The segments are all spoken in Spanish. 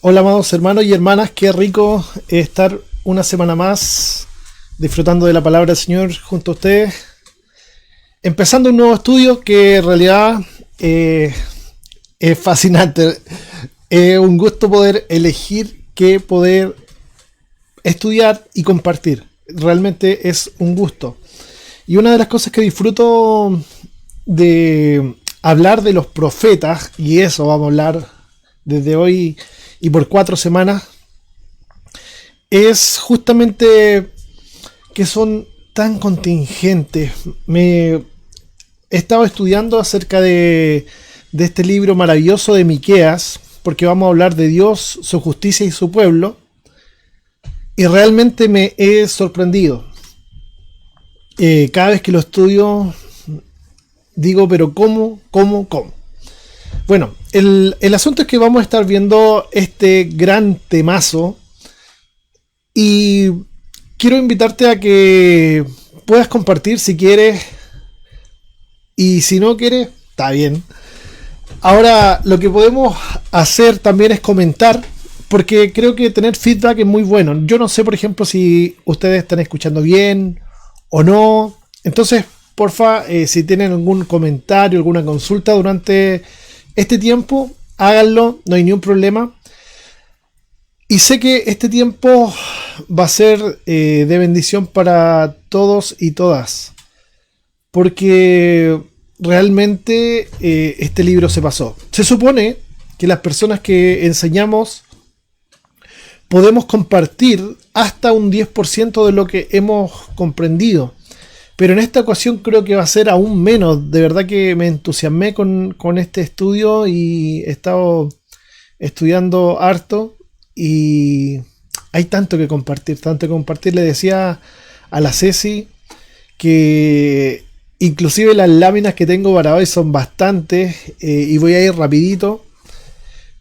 Hola, amados hermanos y hermanas, qué rico estar una semana más disfrutando de la palabra del Señor junto a ustedes, empezando un nuevo estudio que en realidad es fascinante. Es un gusto poder elegir qué poder estudiar y compartir. Realmente es un gusto. Y una de las cosas que disfruto de hablar de los profetas, y eso vamos a hablar desde hoy y por 4 semanas, es justamente que son tan contingentes. He estado estudiando acerca de este libro maravilloso de Miqueas, porque vamos a hablar de Dios, su justicia y su pueblo, y realmente me he sorprendido. Cada vez que lo estudio, digo, pero ¿cómo? Bueno, el asunto es que vamos a estar viendo este gran temazo y quiero invitarte a que puedas compartir si quieres, y si no quieres, está bien. Ahora, lo que podemos hacer también es comentar, porque creo que tener feedback es muy bueno. Yo no sé, por ejemplo, si ustedes están escuchando bien o no. Entonces, porfa, si tienen algún comentario, alguna consulta durante este tiempo, háganlo, no hay ningún problema. Y sé que este tiempo va a ser de bendición para todos y todas, porque realmente este libro se pasó. Se supone que las personas que enseñamos podemos compartir hasta un 10% de lo que hemos comprendido. Pero en esta ocasión creo que va a ser aún menos. De verdad que me entusiasmé con este estudio y he estado estudiando harto y hay tanto que compartir, tanto que compartir. Le decía a la Ceci que inclusive las láminas que tengo para hoy son bastantes y voy a ir rapidito.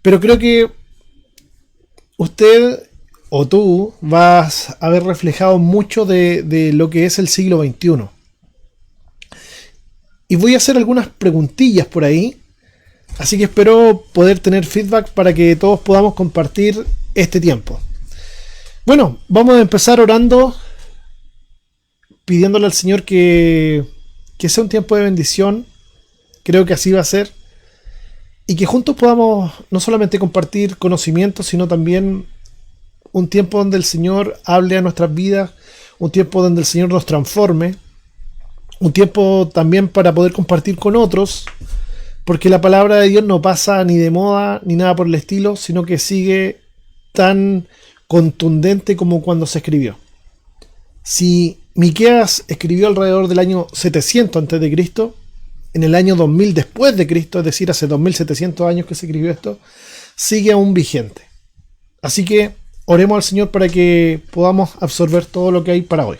Pero creo que usted o tú vas a haber reflejado mucho de lo que es el siglo XXI. Y voy a hacer algunas preguntillas por ahí, así que espero poder tener feedback para que todos podamos compartir este tiempo. Bueno, vamos a empezar orando, pidiéndole al Señor que sea un tiempo de bendición. Creo que así va a ser. Y que juntos podamos no solamente compartir conocimientos, sino también un tiempo donde el Señor hable a nuestras vidas, un tiempo donde el Señor nos transforme, un tiempo también para poder compartir con otros, porque la palabra de Dios no pasa ni de moda ni nada por el estilo, sino que sigue tan contundente como cuando se escribió. Si Miqueas escribió alrededor del año 700 a.C., en el año 2000 después de Cristo, es decir, hace 2700 años que se escribió esto, sigue aún vigente. Así que oremos al Señor para que podamos absorber todo lo que hay para hoy.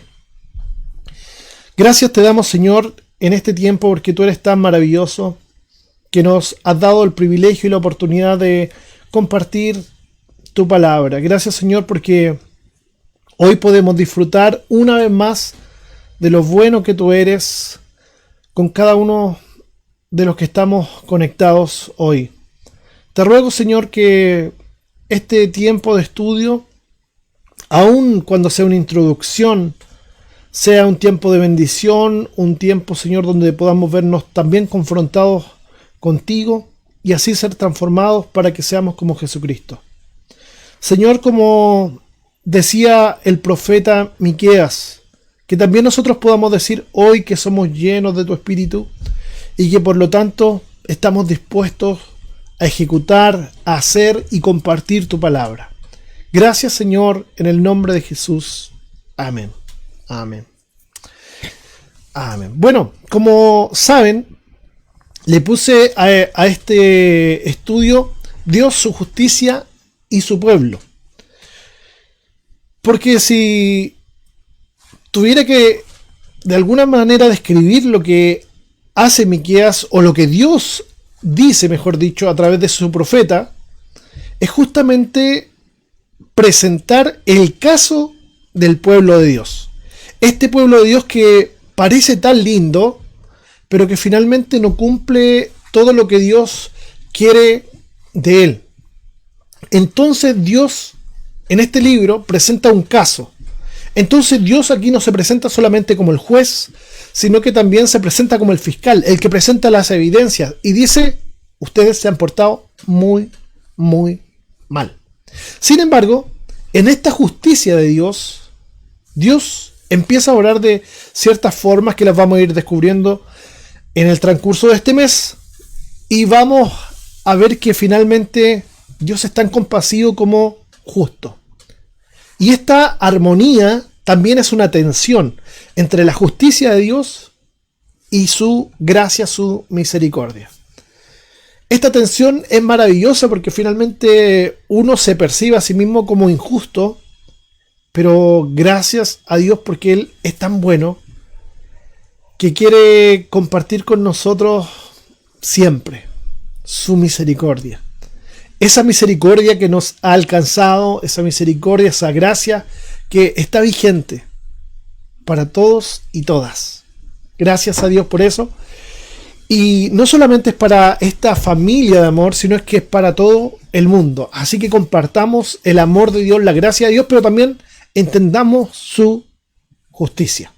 Gracias te damos, Señor, en este tiempo, porque tú eres tan maravilloso, que nos has dado el privilegio y la oportunidad de compartir tu palabra. Gracias, Señor, porque hoy podemos disfrutar una vez más de lo bueno que tú eres con cada uno de los que estamos conectados hoy. Te ruego, Señor, que este tiempo de estudio, aun cuando sea una introducción, sea un tiempo de bendición, un tiempo, Señor, donde podamos vernos también confrontados contigo y así ser transformados para que seamos como Jesucristo. Señor, como decía el profeta Miqueas, que también nosotros podamos decir hoy que somos llenos de tu Espíritu y que por lo tanto estamos dispuestos a ejecutar, a hacer y compartir tu palabra. Gracias, Señor, en el nombre de Jesús. Amén. Amén. Amén. Bueno, como saben, le puse a este estudio Dios, su justicia y su pueblo. Porque si tuviera que de alguna manera describir lo que hace Miqueas, o lo que Dios dice, mejor dicho, a través de su profeta, es justamente presentar el caso del pueblo de Dios. Este pueblo de Dios que parece tan lindo, pero que finalmente no cumple todo lo que Dios quiere de él. entonces Dios en este libro presenta un caso. Entonces Dios aquí no se presenta solamente como el juez, sino que también se presenta como el fiscal, el que presenta las evidencias y dice, ustedes se han portado muy, muy mal. Sin embargo, en esta justicia de Dios, Dios empieza a orar de ciertas formas que las vamos a ir descubriendo en el transcurso de este mes y vamos a ver que finalmente Dios es tan compasivo como justo. Y esta armonía también es una tensión entre la justicia de Dios y su gracia, su misericordia. Esta tensión es maravillosa porque finalmente uno se percibe a sí mismo como injusto, pero gracias a Dios porque Él es tan bueno que quiere compartir con nosotros siempre su misericordia. Esa misericordia que nos ha alcanzado, esa misericordia, esa gracia que está vigente para todos y todas. Gracias a Dios por eso. Y no solamente es para esta familia de amor, sino es que es para todo el mundo. Así que compartamos el amor de Dios, la gracia de Dios, pero también entendamos su justicia.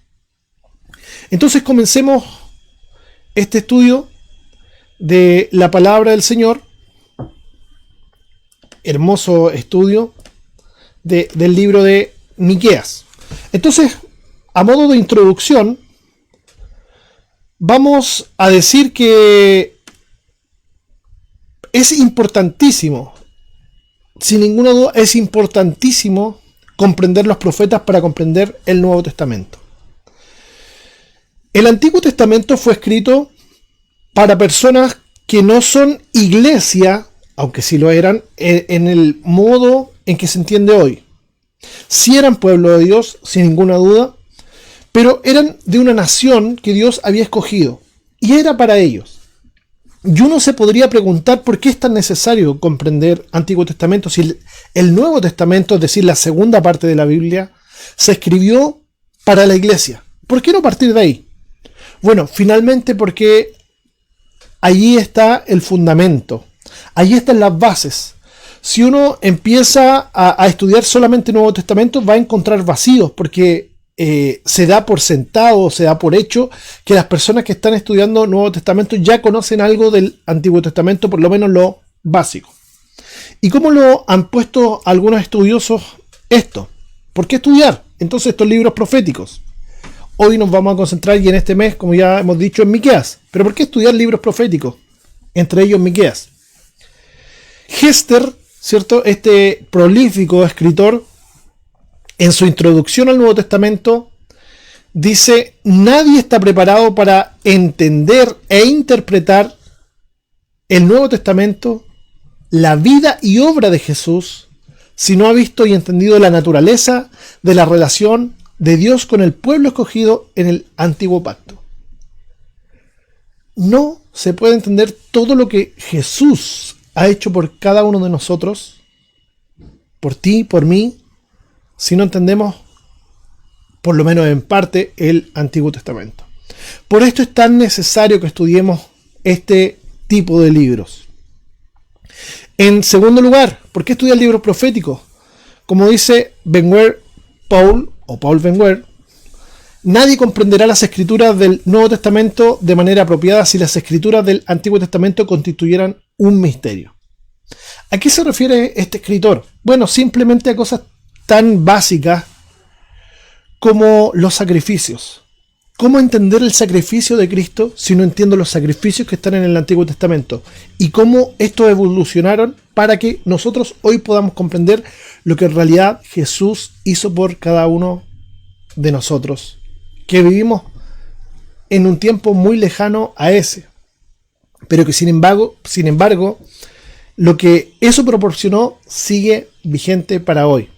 Entonces comencemos este estudio de la palabra del Señor. Hermoso estudio del libro de Miqueas. Entonces, a modo de introducción, vamos a decir que es importantísimo, sin ninguna duda, es importantísimo comprender los profetas para comprender el Nuevo Testamento. El Antiguo Testamento fue escrito para personas que no son iglesia, aunque sí lo eran, en el modo en que se entiende hoy. Sí eran pueblo de Dios, sin ninguna duda, pero eran de una nación que Dios había escogido, y era para ellos. Y uno se podría preguntar por qué es tan necesario comprender Antiguo Testamento si el Nuevo Testamento, es decir, la segunda parte de la Biblia, se escribió para la iglesia. ¿Por qué no partir de ahí? Bueno, finalmente porque allí está el fundamento. Allí están las bases. Si uno empieza a estudiar solamente el Nuevo Testamento, va a encontrar vacíos, porque se da por sentado, se da por hecho que las personas que están estudiando el Nuevo Testamento ya conocen algo del Antiguo Testamento, por lo menos lo básico. ¿Y cómo lo han puesto algunos estudiosos esto? ¿Por qué estudiar entonces estos libros proféticos? Hoy nos vamos a concentrar, y en este mes, como ya hemos dicho, en Miqueas. ¿Pero por qué estudiar libros proféticos? Entre ellos Miqueas. Hester, ¿cierto? Este prolífico escritor, en su introducción al Nuevo Testamento, dice: nadie está preparado para entender e interpretar el Nuevo Testamento, la vida y obra de Jesús, si no ha visto y entendido la naturaleza de la relación de Dios con el pueblo escogido en el Antiguo Pacto. No se puede entender todo lo que Jesús ha hecho por cada uno de nosotros, por ti, por mí, si no entendemos, por lo menos en parte, el Antiguo Testamento. Por esto es tan necesario que estudiemos este tipo de libros. En segundo lugar, ¿por qué estudiar libros proféticos? Como dice Paul Venguer, nadie comprenderá las escrituras del Nuevo Testamento de manera apropiada si las escrituras del Antiguo Testamento constituyeran un misterio. ¿A qué se refiere este escritor? Bueno, simplemente a cosas tan básicas como los sacrificios. ¿Cómo entender el sacrificio de Cristo si no entiendo los sacrificios que están en el Antiguo Testamento? Y cómo estos evolucionaron para que nosotros hoy podamos comprender lo que en realidad Jesús hizo por cada uno de nosotros, que vivimos en un tiempo muy lejano a ese, pero que sin embargo, lo que eso proporcionó sigue vigente para hoy.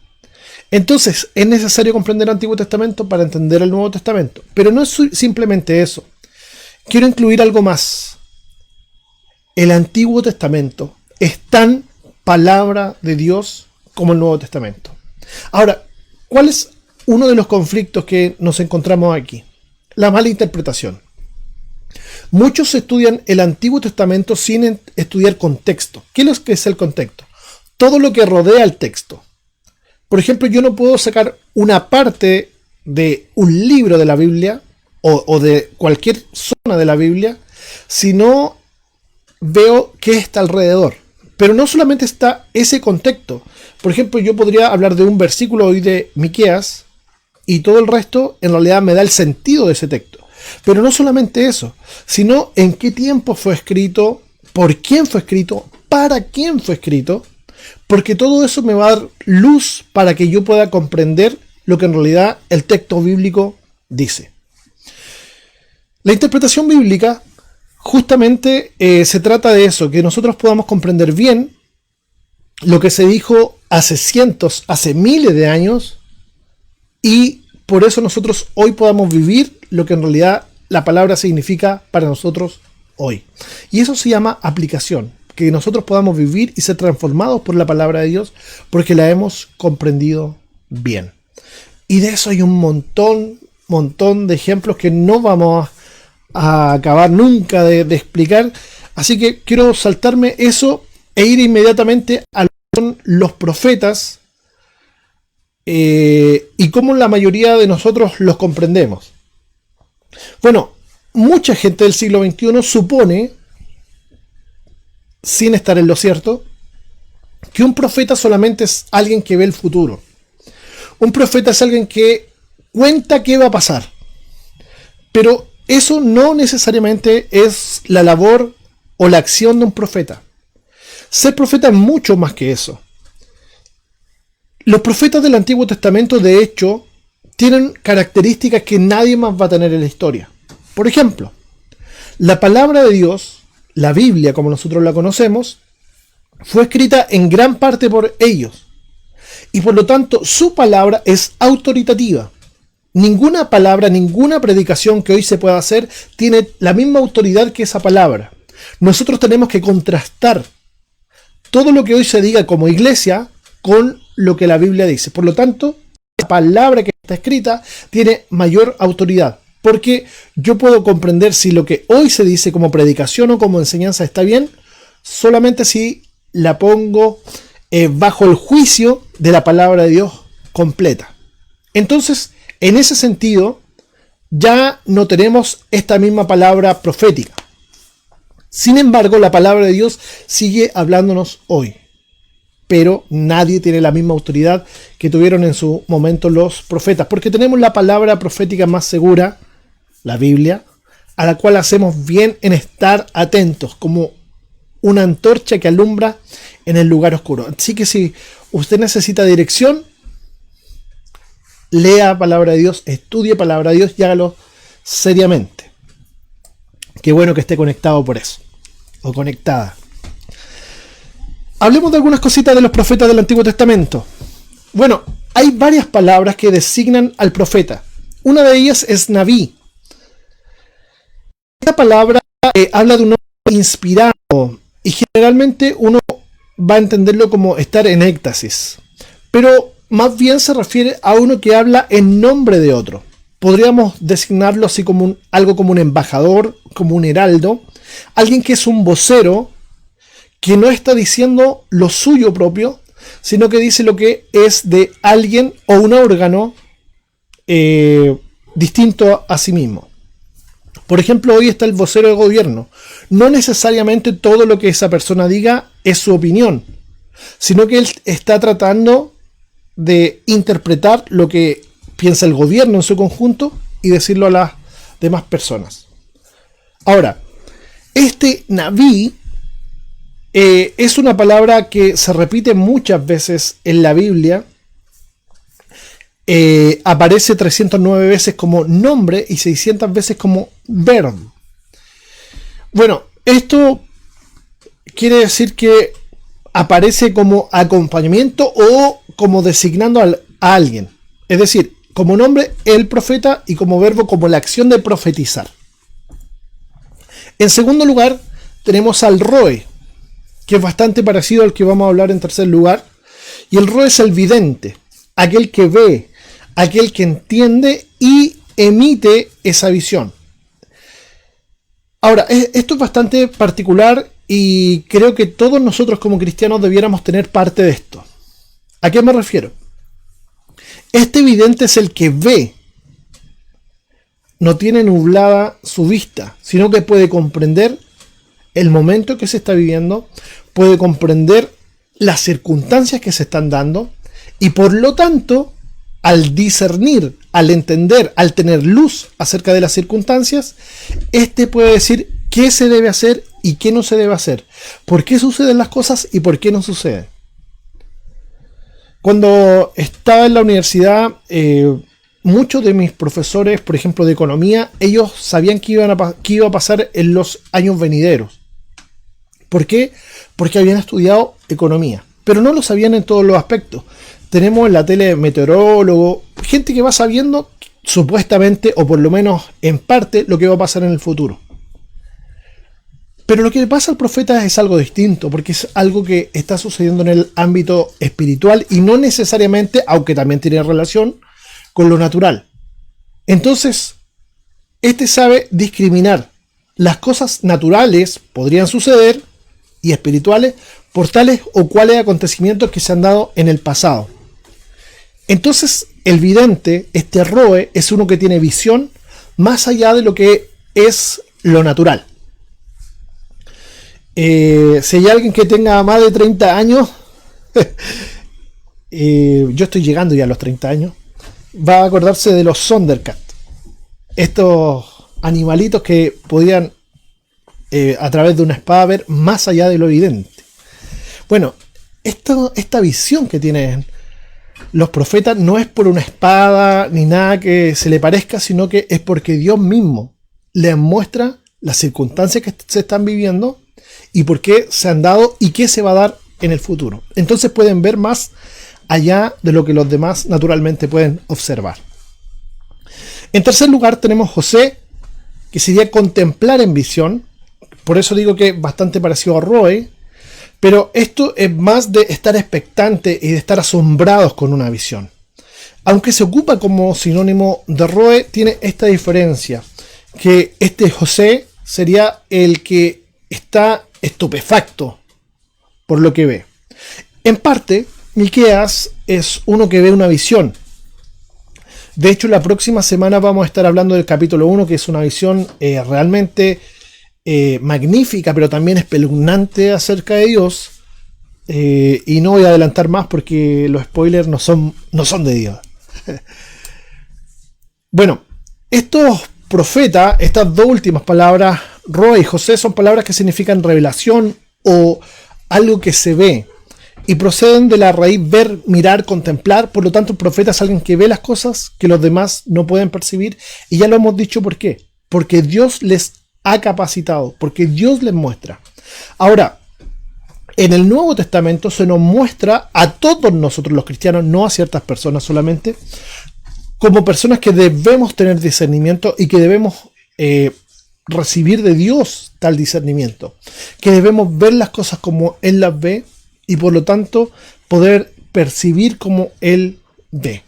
Entonces, es necesario comprender el Antiguo Testamento para entender el Nuevo Testamento. Pero no es simplemente eso. Quiero incluir algo más. El Antiguo Testamento es tan palabra de Dios como el Nuevo Testamento. Ahora, ¿cuál es uno de los conflictos que nos encontramos aquí? La mala interpretación. Muchos estudian el Antiguo Testamento sin estudiar contexto. ¿Qué es el contexto? todo lo que rodea el texto. Por ejemplo, yo no puedo sacar una parte de un libro de la Biblia o de cualquier zona de la Biblia si no veo qué está alrededor. Pero no solamente está ese contexto. Por ejemplo, yo podría hablar de un versículo hoy de Miqueas y todo el resto en realidad me da el sentido de ese texto. Pero no solamente eso, sino en qué tiempo fue escrito, por quién fue escrito, para quién fue escrito, porque todo eso me va a dar luz para que yo pueda comprender lo que en realidad el texto bíblico dice. La interpretación bíblica justamente se trata de eso, que nosotros podamos comprender bien lo que se dijo hace cientos, hace miles de años, y por eso nosotros hoy podamos vivir lo que en realidad la palabra significa para nosotros hoy. Y eso se llama aplicación, que nosotros podamos vivir y ser transformados por la palabra de Dios porque la hemos comprendido bien. Y de eso hay un montón de ejemplos que no vamos a acabar nunca de explicar. Así que quiero saltarme eso e ir inmediatamente a lo que son los profetas y cómo la mayoría de nosotros los comprendemos. Bueno, mucha gente del siglo XXI supone, sin estar en lo cierto, que un profeta solamente es alguien que ve el futuro. Un profeta es alguien que cuenta qué va a pasar. Pero eso no necesariamente es la labor o la acción de un profeta. Ser profeta es mucho más que eso. Los profetas del Antiguo Testamento, de hecho, tienen características que nadie más va a tener en la historia. Por ejemplo, la palabra de Dios, la Biblia como nosotros la conocemos, fue escrita en gran parte por ellos. Y por lo tanto, su palabra es autoritativa. Ninguna palabra, ninguna predicación que hoy se pueda hacer tiene la misma autoridad que esa palabra. Nosotros tenemos que contrastar todo lo que hoy se diga como iglesia con lo que la Biblia dice. Por lo tanto, la palabra que está escrita tiene mayor autoridad. Porque yo puedo comprender si lo que hoy se dice como predicación o como enseñanza está bien, solamente si la pongo bajo el juicio de la palabra de Dios completa. Entonces, en ese sentido, ya no tenemos esta misma palabra profética. Sin embargo, la palabra de Dios sigue hablándonos hoy. Pero nadie tiene la misma autoridad que tuvieron en su momento los profetas. Porque tenemos la palabra profética más segura, la Biblia, a la cual hacemos bien en estar atentos, como una antorcha que alumbra en el lugar oscuro. Así que si usted necesita dirección, lea palabra de Dios, estudie palabra de Dios y hágalo seriamente. Qué bueno que esté conectado por eso, o conectada. Hablemos de algunas cositas de los profetas del Antiguo Testamento. Bueno, hay varias palabras que designan al profeta. Una de ellas es Naví. Esta palabra habla de un hombre inspirado y generalmente uno va a entenderlo como estar en éxtasis. Pero más bien se refiere a uno que habla en nombre de otro. Podríamos designarlo así como algo como un embajador, como un heraldo, alguien que es un vocero, que no está diciendo lo suyo propio, sino que dice lo que es de alguien o un órgano distinto a sí mismo. Por ejemplo, hoy está el vocero del gobierno. No necesariamente todo lo que esa persona diga es su opinión, sino que él está tratando de interpretar lo que piensa el gobierno en su conjunto y decirlo a las demás personas. Ahora, este Naví es una palabra que se repite muchas veces en la Biblia. Aparece 309 veces como nombre y 600 veces como verbo. Bueno, esto quiere decir que aparece como acompañamiento o como designando a alguien. Es decir, como nombre el profeta y como verbo como la acción de profetizar. En segundo lugar, tenemos al Roe, que es bastante parecido al que vamos a hablar en tercer lugar. Y el Roe es el vidente, aquel que ve, aquel que entiende y emite esa visión. Ahora, esto es bastante particular Y creo que todos nosotros como cristianos debiéramos tener parte de esto. ¿A qué me refiero? Este vidente es el que ve, no tiene nublada su vista, sino que puede comprender el momento que se está viviendo, puede comprender las circunstancias que se están dando y por lo tanto, al discernir, al entender, al tener luz acerca de las circunstancias, este puede decir qué se debe hacer y qué no se debe hacer, por qué suceden las cosas y por qué no suceden. Cuando estaba en la universidad, muchos de mis profesores, por ejemplo de economía, ellos sabían que iba a pasar en los años venideros. ¿Por qué? Porque habían estudiado economía, pero no lo sabían en todos los aspectos. Tenemos en la tele meteorólogo, gente que va sabiendo supuestamente, o por lo menos en parte, lo que va a pasar en el futuro. Pero lo que le pasa al profeta es algo distinto, porque es algo que está sucediendo en el ámbito espiritual y no necesariamente, aunque también tiene relación, con lo natural. Entonces, este sabe discriminar. Las cosas naturales podrían suceder y espirituales por tales o cuales acontecimientos que se han dado en el pasado. Entonces, el vidente, este Roe, es uno que tiene visión más allá de lo que es lo natural. Si hay alguien que tenga más de 30 años, yo estoy llegando ya a los 30 años, va a acordarse de los Thundercats. Estos animalitos que podían a través de una espada ver más allá de lo evidente. Bueno, esta visión que tienen los profetas no es por una espada ni nada que se le parezca, sino que es porque Dios mismo les muestra las circunstancias que se están viviendo y por qué se han dado y qué se va a dar en el futuro. Entonces pueden ver más allá de lo que los demás naturalmente pueden observar. En tercer lugar tenemos José, que sería contemplar en visión. Por eso digo que es bastante parecido a Roe, pero esto es más de estar expectante y de estar asombrados con una visión. Aunque se ocupa como sinónimo de Roe, tiene esta diferencia, que este José sería el que está estupefacto por lo que ve. En parte, Miqueas es uno que ve una visión. De hecho, la próxima semana vamos a estar hablando del capítulo 1, que es una visión realmente magnífica, pero también espeluznante acerca de Dios. Y no voy a adelantar más porque los spoilers no son de Dios. Bueno, estos profetas, estas dos últimas palabras, Roe y José, son palabras que significan revelación o algo que se ve. Y proceden de la raíz ver, mirar, contemplar. Por lo tanto, el profeta es alguien que ve las cosas que los demás no pueden percibir. Y ya lo hemos dicho por qué. Porque Dios les ha capacitado. Porque Dios les muestra. Ahora, en el Nuevo Testamento se nos muestra a todos nosotros los cristianos, no a ciertas personas solamente, como personas que debemos tener discernimiento y que debemos recibir de Dios tal discernimiento. Que debemos ver las cosas como Él las ve. Y por lo tanto, poder percibir como Él ve.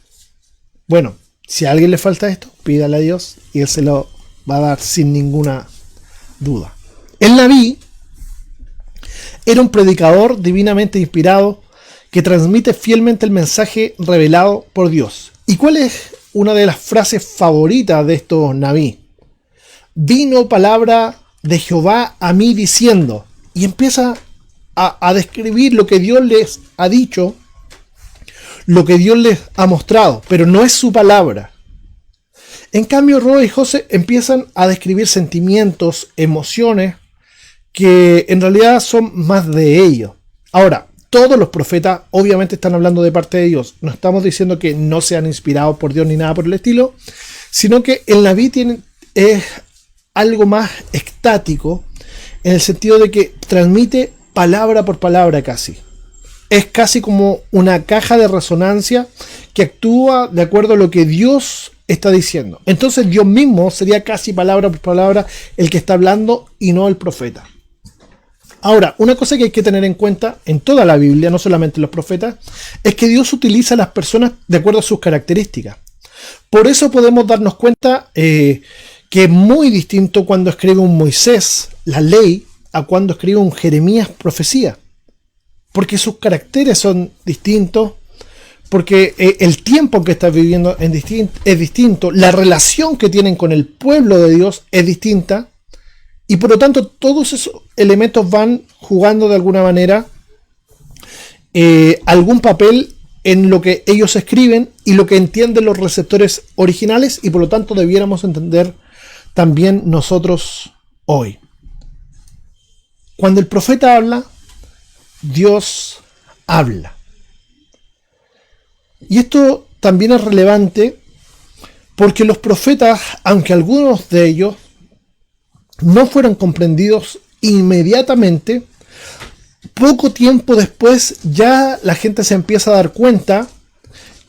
Bueno, si a alguien le falta esto, pídale a Dios y Él se lo va a dar sin ninguna duda. El Nabí era un predicador divinamente inspirado que transmite fielmente el mensaje revelado por Dios. ¿Y cuál es una de las frases favoritas de estos Nabí? Vino palabra de Jehová a mí diciendo, y empieza a describir lo que Dios les ha dicho, lo que Dios les ha mostrado, pero no es su palabra. En cambio, Roe y José empiezan a describir sentimientos, emociones, que en realidad son más de ellos. Ahora, todos los profetas obviamente están hablando de parte de Dios. No estamos diciendo que no sean inspirados por Dios ni nada por el estilo, sino que el Nabí es algo más extático, en el sentido de que transmite palabra por palabra casi. Es casi como una caja de resonancia que actúa de acuerdo a lo que Dios está diciendo. Entonces Dios mismo sería casi palabra por palabra el que está hablando y no el profeta. Ahora, una cosa que hay que tener en cuenta en toda la Biblia, no solamente en los profetas, es que Dios utiliza a las personas de acuerdo a sus características. Por eso podemos darnos cuenta que es muy distinto cuando escribe un Moisés la ley a cuando escribe un Jeremías profecía, porque sus caracteres son distintos, porque el tiempo en que está viviendo es distinto, la relación que tienen con el pueblo de Dios es distinta, y por lo tanto todos esos elementos van jugando de alguna manera algún papel en lo que ellos escriben y lo que entienden los receptores originales, y por lo tanto debiéramos entender también nosotros hoy. Cuando el profeta habla, Dios habla. Y esto también es relevante porque los profetas, aunque algunos de ellos no fueran comprendidos inmediatamente, poco tiempo después ya la gente se empieza a dar cuenta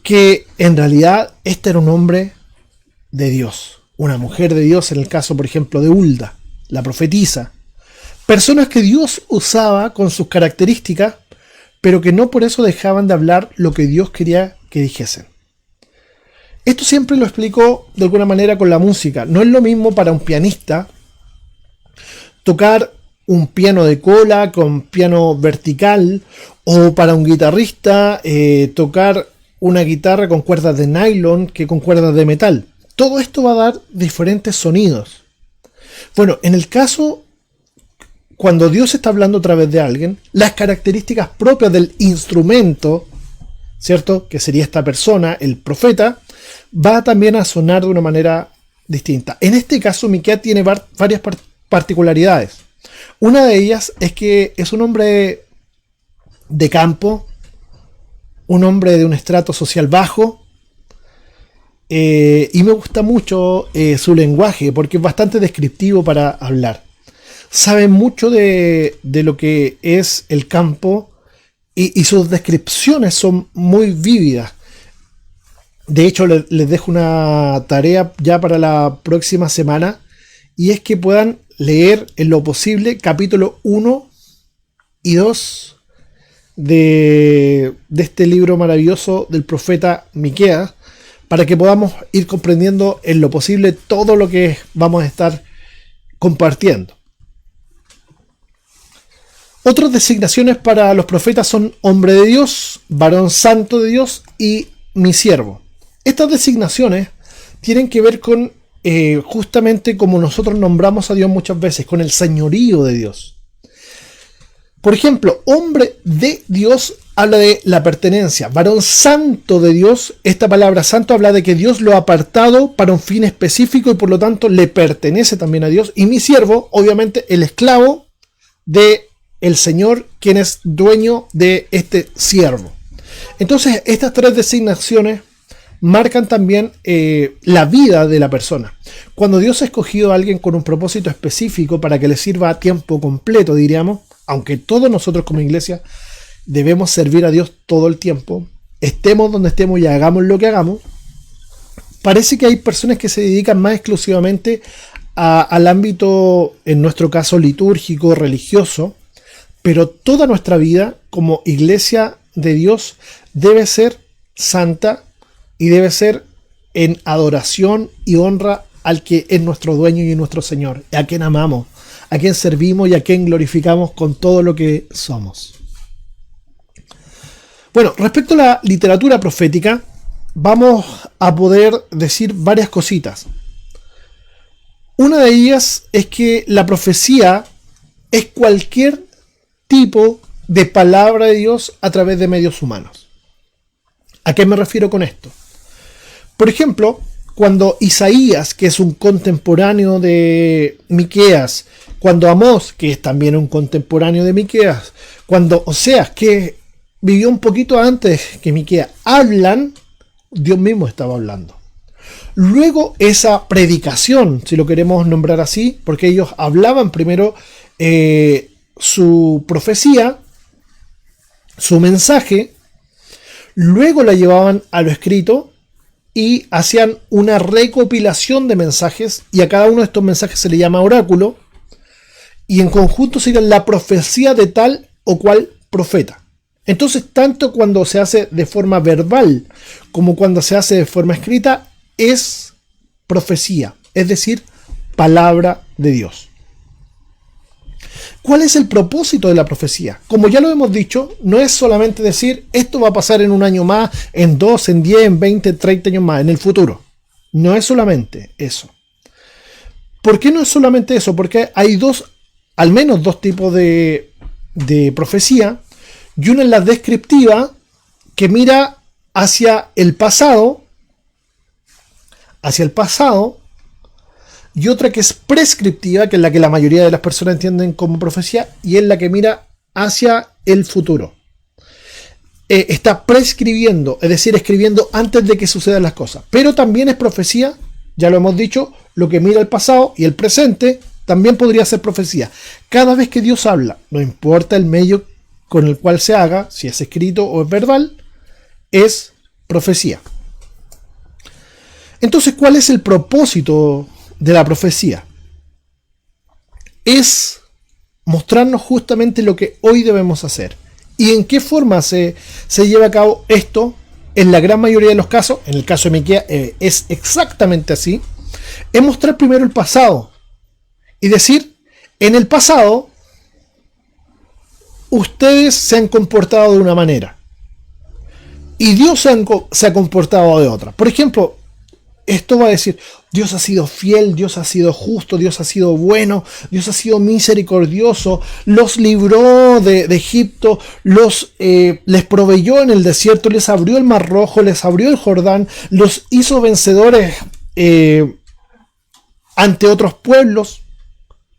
que en realidad este era un hombre de Dios, una mujer de Dios, en el caso por ejemplo de Hulda, la profetisa. Personas que Dios usaba con sus características, pero que no por eso dejaban de hablar lo que Dios quería que dijesen. Esto siempre lo explico de alguna manera con la música. No es lo mismo para un pianista tocar un piano de cola con piano vertical, o para un guitarrista tocar una guitarra con cuerdas de nylon que con cuerdas de metal. Todo esto va a dar diferentes sonidos. Bueno, en el caso, cuando Dios está hablando a través de alguien, las características propias del instrumento, ¿cierto?, que sería esta persona, el profeta, va también a sonar de una manera distinta. En este caso, Miqueas tiene varias particularidades. Una de ellas es que es un hombre de campo, un hombre de un estrato social bajo, y me gusta mucho su lenguaje porque es bastante descriptivo para hablar. Sabe mucho de lo que es el campo y sus descripciones son muy vívidas. De hecho, les dejo una tarea ya para la próxima semana, y es que puedan leer en lo posible capítulo 1 y 2 de este libro maravilloso del profeta Miqueas, para que podamos ir comprendiendo en lo posible todo lo que vamos a estar compartiendo. Otras designaciones para los profetas son hombre de Dios, varón santo de Dios y mi siervo. Estas designaciones tienen que ver con justamente como nosotros nombramos a Dios muchas veces, con el señorío de Dios. Por ejemplo, hombre de Dios habla de la pertenencia. Varón santo de Dios, esta palabra santo habla de que Dios lo ha apartado para un fin específico y por lo tanto le pertenece también a Dios. Y mi siervo, obviamente el esclavo de el Señor, quien es dueño de este siervo. Entonces, estas tres designaciones marcan también la vida de la persona. Cuando Dios ha escogido a alguien con un propósito específico para que le sirva a tiempo completo, diríamos, aunque todos nosotros como iglesia debemos servir a Dios todo el tiempo, estemos donde estemos y hagamos lo que hagamos, parece que hay personas que se dedican más exclusivamente al ámbito, en nuestro caso, litúrgico, religioso, pero toda nuestra vida como iglesia de Dios debe ser santa y debe ser en adoración y honra al que es nuestro dueño y nuestro Señor, a quien amamos, a quien servimos y a quien glorificamos con todo lo que somos. Bueno, respecto a la literatura profética, vamos a poder decir varias cositas. Una de ellas es que la profecía es cualquier tipo de palabra de Dios a través de medios humanos. ¿A qué me refiero con esto? Por ejemplo, cuando Isaías, que es un contemporáneo de Miqueas, cuando Amós, que es también un contemporáneo de Miqueas, cuando Oseas, que vivió un poquito antes que Miqueas, hablan, Dios mismo estaba hablando. Luego esa predicación, si lo queremos nombrar así, porque ellos hablaban primero su profecía, su mensaje, luego la llevaban a lo escrito y hacían una recopilación de mensajes, y a cada uno de estos mensajes se le llama oráculo, y en conjunto sería la profecía de tal o cual profeta. Entonces, tanto cuando se hace de forma verbal como cuando se hace de forma escrita, es profecía, es decir, palabra de Dios. ¿Cuál es el propósito de la profecía? Como ya lo hemos dicho, no es solamente decir esto va a pasar en un año más, en 2, en 10, en 20, 30 años más, en el futuro. No es solamente eso. ¿Por qué no es solamente eso? Porque hay al menos dos tipos de profecía, y una es la descriptiva, que mira hacia el pasado, y otra que es prescriptiva, que es la que la mayoría de las personas entienden como profecía, y es la que mira hacia el futuro. Está prescribiendo, es decir, escribiendo antes de que sucedan las cosas. Pero también es profecía, ya lo hemos dicho, lo que mira el pasado y el presente también podría ser profecía. Cada vez que Dios habla, no importa el medio con el cual se haga, si es escrito o es verbal, es profecía. Entonces, ¿cuál es el propósito de la profecía? Es mostrarnos justamente lo que hoy debemos hacer. ¿Y en qué forma se lleva a cabo esto? En la gran mayoría de los casos, en el caso de Miqueas es exactamente así, es mostrar primero el pasado y decir, en el pasado ustedes se han comportado de una manera y Dios se ha comportado de otra. Por ejemplo, esto va a decir, Dios ha sido fiel, Dios ha sido justo, Dios ha sido bueno, Dios ha sido misericordioso, los libró de Egipto, les proveyó en el desierto, les abrió el Mar Rojo, les abrió el Jordán, los hizo vencedores ante otros pueblos.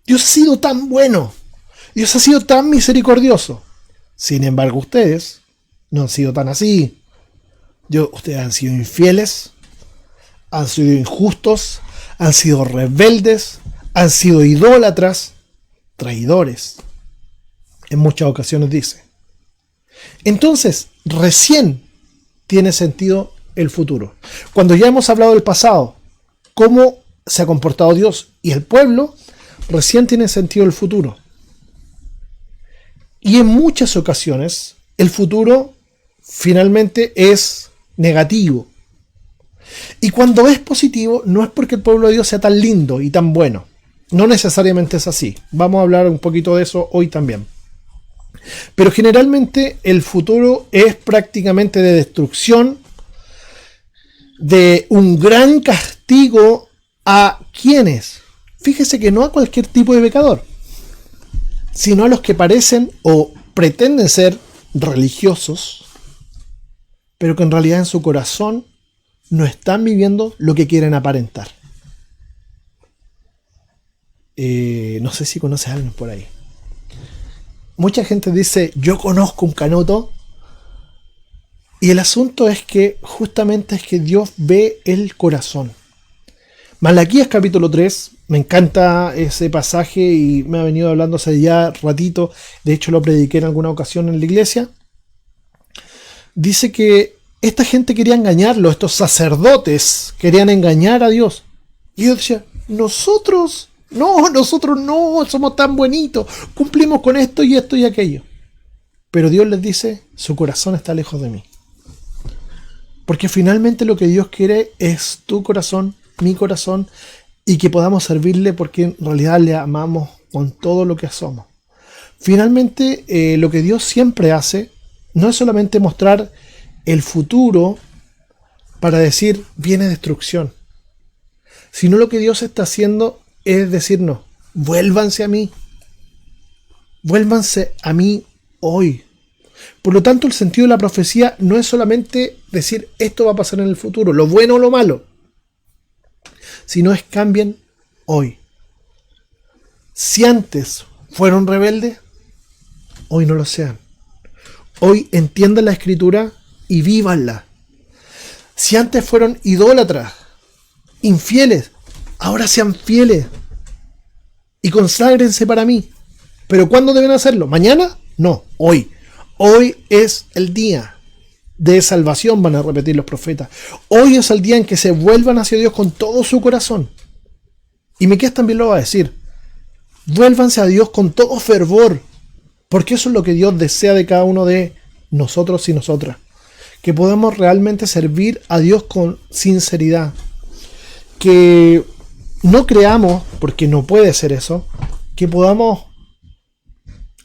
Dios ha sido tan bueno, Dios ha sido tan misericordioso. Sin embargo, ustedes no han sido tan así. Ustedes han sido infieles, han sido injustos, han sido rebeldes, han sido idólatras, traidores. En muchas ocasiones dice. Entonces, recién tiene sentido el futuro. Cuando ya hemos hablado del pasado, cómo se ha comportado Dios y el pueblo, recién tiene sentido el futuro. Y en muchas ocasiones, el futuro finalmente es negativo. Y cuando es positivo, no es porque el pueblo de Dios sea tan lindo y tan bueno. No necesariamente es así. Vamos a hablar un poquito de eso hoy también. Pero generalmente el futuro es prácticamente de destrucción, de un gran castigo a quienes. Fíjese que no a cualquier tipo de pecador, sino a los que parecen o pretenden ser religiosos, pero que en realidad en su corazón no están viviendo lo que quieren aparentar. No sé si conoces a alguien por ahí. Mucha gente dice, yo conozco un canuto. Y el asunto es que justamente es que Dios ve el corazón. Malaquías capítulo 3, me encanta ese pasaje y me ha venido hablando hace ya ratito. De hecho lo prediqué en alguna ocasión en la iglesia. Dice que esta gente quería engañarlo, estos sacerdotes querían engañar a Dios. Y Dios decía, nosotros no, somos tan bonitos, cumplimos con esto y aquello. Pero Dios les dice, su corazón está lejos de mí. Porque finalmente lo que Dios quiere es tu corazón, mi corazón, y que podamos servirle porque en realidad le amamos con todo lo que somos. Finalmente, lo que Dios siempre hace no es solamente mostrar el futuro para decir viene destrucción, sino lo que Dios está haciendo es decirnos, vuélvanse a mí hoy. Por lo tanto, el sentido de la profecía no es solamente decir esto va a pasar en el futuro, lo bueno o lo malo, sino es cambien hoy. Si antes fueron rebeldes, hoy no lo sean. Hoy entiendan la escritura y vívanla. Si antes fueron idólatras, infieles, ahora sean fieles y conságrense para mí. ¿Pero cuándo deben hacerlo? ¿Mañana? No, hoy. Hoy es el día de salvación, van a repetir los profetas. Hoy es el día en que se vuelvan hacia Dios con todo su corazón. Y Miqueas también lo va a decir. Vuélvanse a Dios con todo fervor, porque eso es lo que Dios desea de cada uno de nosotros y nosotras. Que podamos realmente servir a Dios con sinceridad. Que no creamos, porque no puede ser eso, que podamos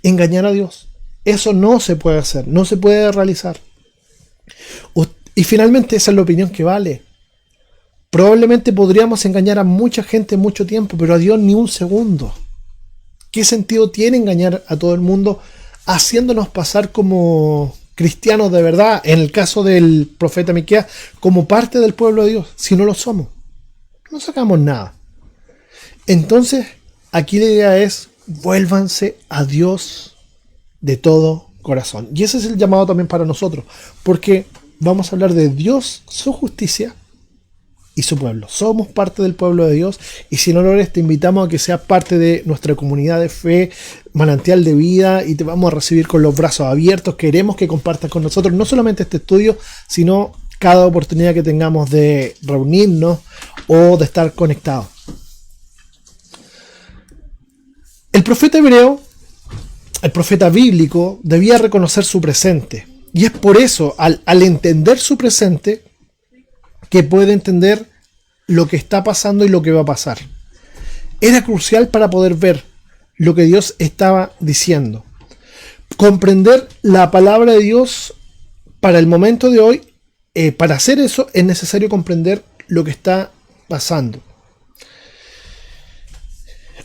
engañar a Dios. Eso no se puede hacer, no se puede realizar. Y finalmente esa es la opinión que vale. Probablemente podríamos engañar a mucha gente mucho tiempo, pero a Dios ni un segundo. ¿Qué sentido tiene engañar a todo el mundo haciéndonos pasar como cristianos de verdad, en el caso del profeta Miqueas, como parte del pueblo de Dios, si no lo somos? No sacamos nada. Entonces, aquí la idea es, vuélvanse a Dios de todo corazón. Y ese es el llamado también para nosotros, porque vamos a hablar de Dios, su justicia y su pueblo. Somos parte del pueblo de Dios, y si no lo eres, te invitamos a que seas parte de nuestra comunidad de fe, manantial de vida, y te vamos a recibir con los brazos abiertos. Queremos que compartas con nosotros no solamente este estudio, sino cada oportunidad que tengamos de reunirnos o de estar conectados. El profeta hebreo, el profeta bíblico, debía reconocer su presente, y es por eso, al entender su presente, que puede entender lo que está pasando y lo que va a pasar. Era crucial para poder ver lo que Dios estaba diciendo. Comprender la palabra de Dios para el momento de hoy, para hacer eso es necesario comprender lo que está pasando.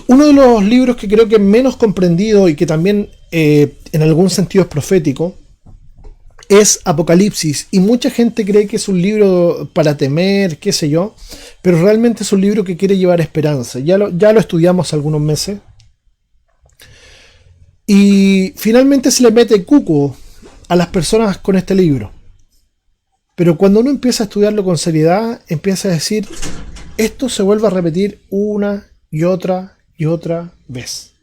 Uno de los libros que creo que es menos comprendido y que también en algún sentido es profético, es Apocalipsis, y mucha gente cree que es un libro para temer, qué sé yo, pero realmente es un libro que quiere llevar esperanza. Ya lo estudiamos algunos meses, y finalmente se le mete cuco a las personas con este libro. Pero cuando uno empieza a estudiarlo con seriedad, empieza a decir, esto se vuelve a repetir una y otra vez.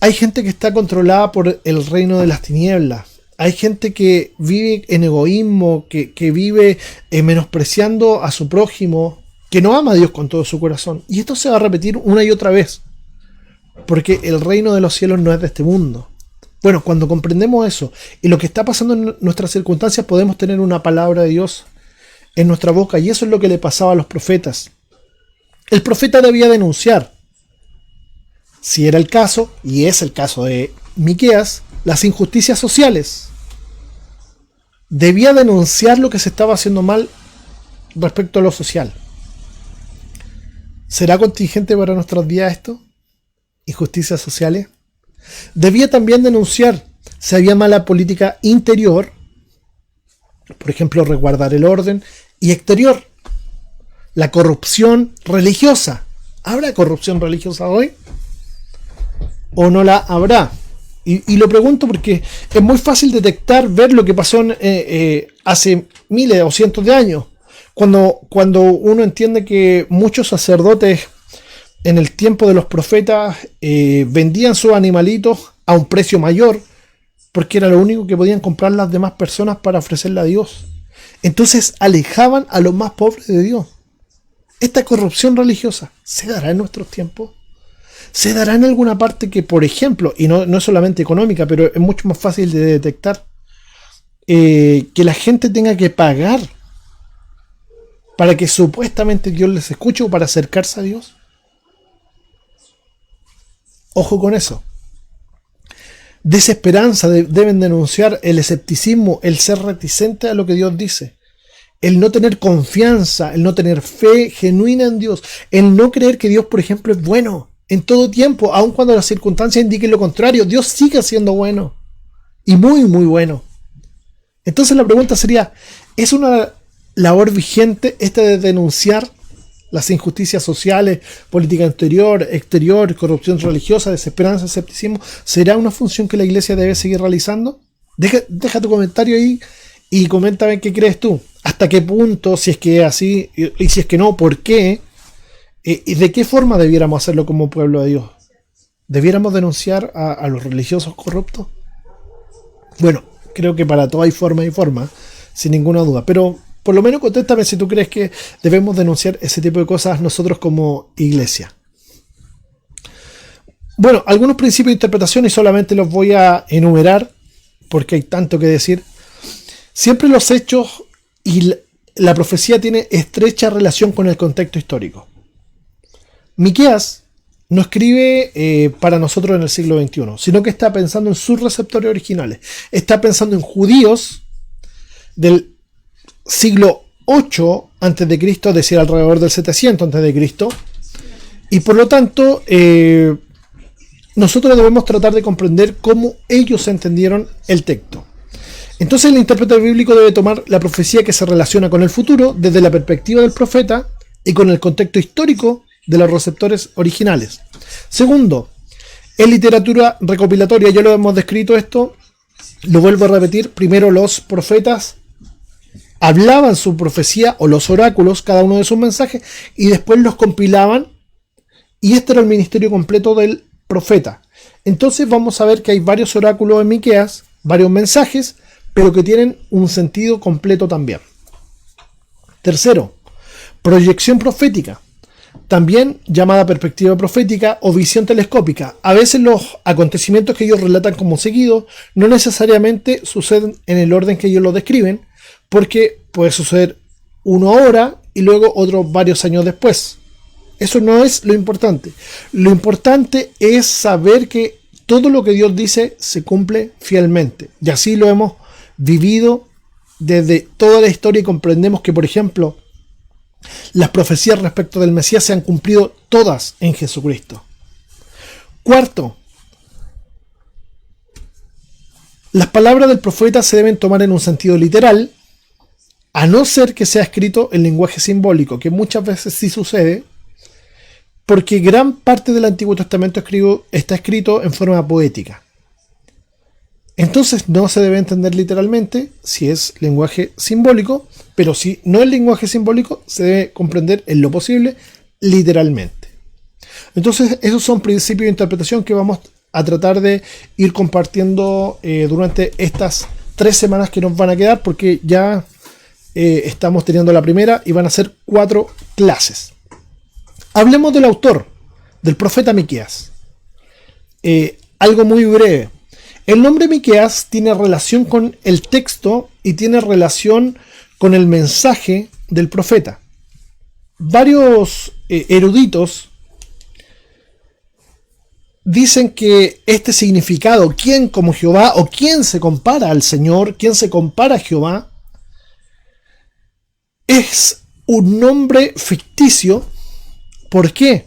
Hay gente que está controlada por el reino de las tinieblas. Hay gente que vive en egoísmo, que vive menospreciando a su prójimo, que no ama a Dios con todo su corazón. Y esto se va a repetir una y otra vez, porque el reino de los cielos no es de este mundo. Bueno, cuando comprendemos eso y lo que está pasando en nuestras circunstancias, podemos tener una palabra de Dios en nuestra boca, y eso es lo que le pasaba a los profetas. El profeta debía denunciar, si era el caso, y es el caso de Miqueas, las injusticias sociales. Debía denunciar lo que se estaba haciendo mal respecto a lo social. ¿Será contingente para nuestros días esto? ¿Injusticias sociales? Debía también denunciar si había mala política interior, por ejemplo, resguardar el orden, y exterior, la corrupción religiosa. ¿Habrá corrupción religiosa hoy? ¿O no la habrá? Y lo pregunto porque es muy fácil detectar, ver lo que pasó hace miles o cientos de años. Cuando uno entiende que muchos sacerdotes en el tiempo de los profetas vendían sus animalitos a un precio mayor, porque era lo único que podían comprar las demás personas para ofrecerle a Dios. Entonces alejaban a los más pobres de Dios. Esta corrupción religiosa, ¿se dará en nuestros tiempos? ¿Se dará en alguna parte que, por ejemplo, y no es solamente económica, pero es mucho más fácil de detectar, que la gente tenga que pagar para que supuestamente Dios les escuche o para acercarse a Dios? Ojo con eso. Desesperanza, deben denunciar el escepticismo, el ser reticente a lo que Dios dice, el no tener confianza, el no tener fe genuina en Dios, el no creer que Dios, por ejemplo, es bueno en todo tiempo, aun cuando las circunstancias indiquen lo contrario. Dios sigue siendo bueno, y muy, muy bueno. Entonces la pregunta sería, ¿es una labor vigente esta de denunciar las injusticias sociales, política exterior, corrupción religiosa, desesperanza, escepticismo? ¿Será una función que la iglesia debe seguir realizando? Deja tu comentario ahí y coméntame qué crees tú. ¿Hasta qué punto, si es que es así, y si es que no, por qué? ¿Y de qué forma debiéramos hacerlo como pueblo de Dios? ¿Debiéramos denunciar a los religiosos corruptos? Bueno, creo que para todo hay forma y forma, sin ninguna duda. Pero por lo menos contéstame si tú crees que debemos denunciar ese tipo de cosas nosotros como iglesia. Bueno, algunos principios de interpretación, y solamente los voy a enumerar porque hay tanto que decir. Siempre los hechos y la profecía tiene estrecha relación con el contexto histórico. Miqueas no escribe para nosotros en el siglo XXI, sino que está pensando en sus receptores originales. Está pensando en judíos del siglo 8 antes de Cristo, es decir, alrededor del 700 antes de Cristo, y por lo tanto nosotros debemos tratar de comprender cómo ellos entendieron el texto. Entonces el intérprete bíblico debe tomar la profecía que se relaciona con el futuro desde la perspectiva del profeta y con el contexto histórico de los receptores originales. Segundo, en literatura recopilatoria, ya lo hemos descrito esto, lo vuelvo a repetir, primero los profetas hablaban su profecía o los oráculos, cada uno de sus mensajes, y después los compilaban, y este era el ministerio completo del profeta. Entonces vamos a ver que hay varios oráculos en Miqueas, varios mensajes, pero que tienen un sentido completo también. Tercero, proyección profética, también llamada perspectiva profética o visión telescópica. A veces los acontecimientos que ellos relatan como seguidos no necesariamente suceden en el orden que ellos lo describen, porque puede suceder uno ahora y luego otro varios años después. Eso no es lo importante. Lo importante es saber que todo lo que Dios dice se cumple fielmente. Y así lo hemos vivido desde toda la historia y comprendemos que, por ejemplo, las profecías respecto del Mesías se han cumplido todas en Jesucristo. Cuarto, las palabras del profeta se deben tomar en un sentido literal, a no ser que sea escrito en lenguaje simbólico, que muchas veces sí sucede, porque gran parte del Antiguo Testamento está escrito en forma poética. Entonces no se debe entender literalmente si es lenguaje simbólico, pero si no es lenguaje simbólico, se debe comprender en lo posible literalmente. Entonces esos son principios de interpretación que vamos a tratar de ir compartiendo durante estas 3 semanas que nos van a quedar, porque ya estamos teniendo la primera y van a ser 4 clases. Hablemos del autor, del profeta Miqueas. Algo muy breve. El nombre Miqueas tiene relación con el texto y tiene relación con el mensaje del profeta. Varios eruditos dicen que este significado, ¿quién como Jehová? O ¿quién se compara al Señor? ¿Quién se compara a Jehová? Es un nombre ficticio. ¿Por qué?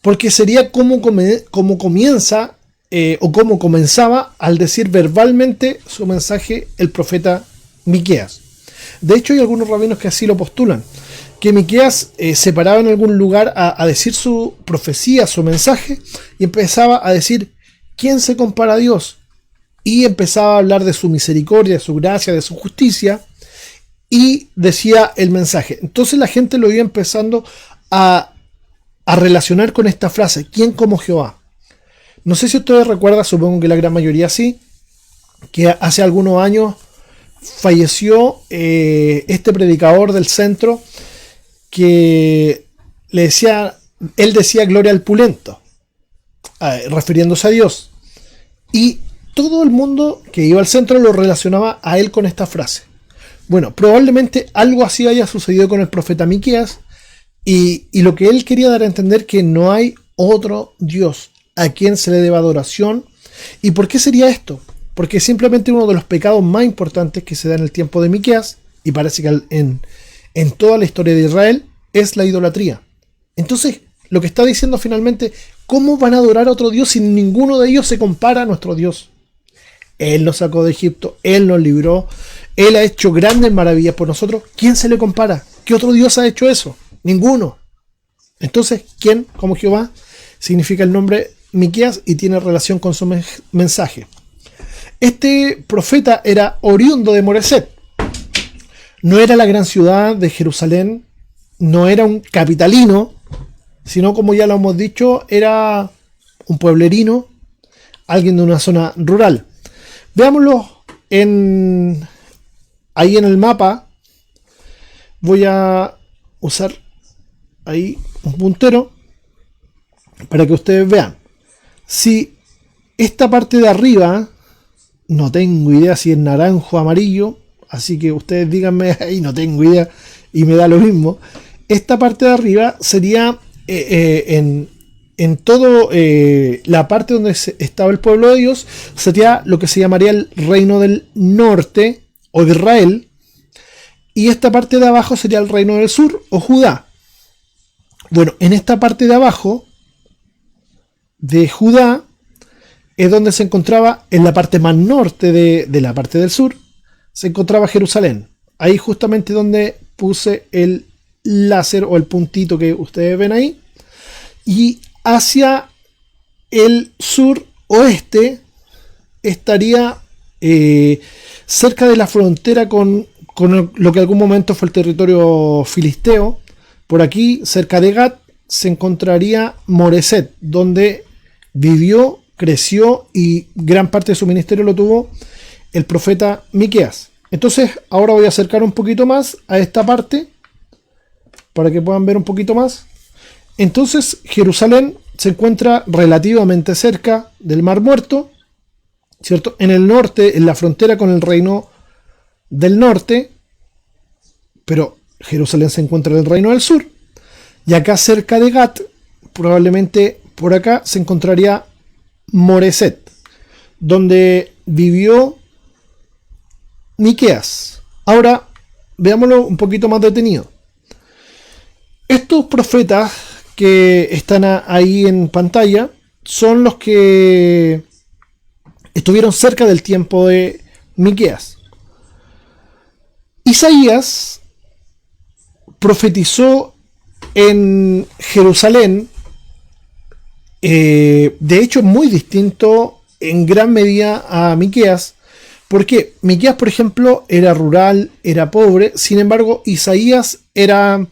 Porque sería como comienza o como comenzaba al decir verbalmente su mensaje el profeta Miqueas. De hecho, hay algunos rabinos que así lo postulan, que Miqueas se paraba en algún lugar a decir su profecía, su mensaje, y empezaba a decir, ¿quién se compara a Dios? Y empezaba a hablar de su misericordia, de su gracia, de su justicia, y decía el mensaje. Entonces la gente lo iba empezando a relacionar con esta frase, ¿quién como Jehová? No sé si ustedes recuerdan, supongo que la gran mayoría sí, que hace algunos años falleció este predicador del centro que él decía gloria al pulento, refiriéndose a Dios. Y todo el mundo que iba al centro lo relacionaba a él con esta frase. Bueno, probablemente algo así haya sucedido con el profeta Miqueas, y lo que él quería dar a entender que no hay otro Dios a quien se le deba adoración. ¿Y por qué sería esto? Porque simplemente uno de los pecados más importantes que se da en el tiempo de Miqueas, y parece que en toda la historia de Israel, es la idolatría. Entonces, lo que está diciendo finalmente, ¿cómo van a adorar a otro Dios si ninguno de ellos se compara a nuestro Dios? Él nos sacó de Egipto, Él nos libró, Él ha hecho grandes maravillas por nosotros. ¿Quién se le compara? ¿Qué otro Dios ha hecho eso? Ninguno. Entonces, ¿quién como Jehová? Significa el nombre Miqueas y tiene relación con su mensaje. Este profeta era oriundo de Moreset. No era la gran ciudad de Jerusalén, no era un capitalino, sino, como ya lo hemos dicho, era un pueblerino, alguien de una zona rural. Veámoslo ahí en el mapa. Voy a usar ahí un puntero para que ustedes vean. Si esta parte de arriba, no tengo idea si es naranjo o amarillo, así que ustedes díganme ahí, no tengo idea y me da lo mismo. Esta parte de arriba sería en en todo la parte donde estaba el pueblo de Dios, sería lo que se llamaría el reino del norte o de Israel, y esta parte de abajo sería el reino del sur o Judá. Bueno, en esta parte de abajo de Judá es donde se encontraba, en la parte más norte de la parte del sur, se encontraba Jerusalén. Ahí justamente donde puse el láser o el puntito que ustedes ven ahí. Y hacia el suroeste estaría cerca de la frontera con lo que en algún momento fue el territorio filisteo. Por aquí, cerca de Gat, se encontraría Moreset, donde vivió, creció y gran parte de su ministerio lo tuvo el profeta Miqueas. Entonces, ahora voy a acercar un poquito más a esta parte para que puedan ver un poquito más. Entonces, Jerusalén se encuentra relativamente cerca del Mar Muerto, ¿cierto? En el norte, en la frontera con el reino del norte, pero Jerusalén se encuentra en el reino del sur. Y acá cerca de Gat, probablemente por acá, se encontraría Moreset, donde vivió Miqueas. Ahora, veámoslo un poquito más detenido. Estos profetas que están ahí en pantalla son los que estuvieron cerca del tiempo de Miqueas. Isaías profetizó en Jerusalén, de hecho muy distinto en gran medida a Miqueas, porque Miqueas, por ejemplo, era rural, era pobre, sin embargo Isaías era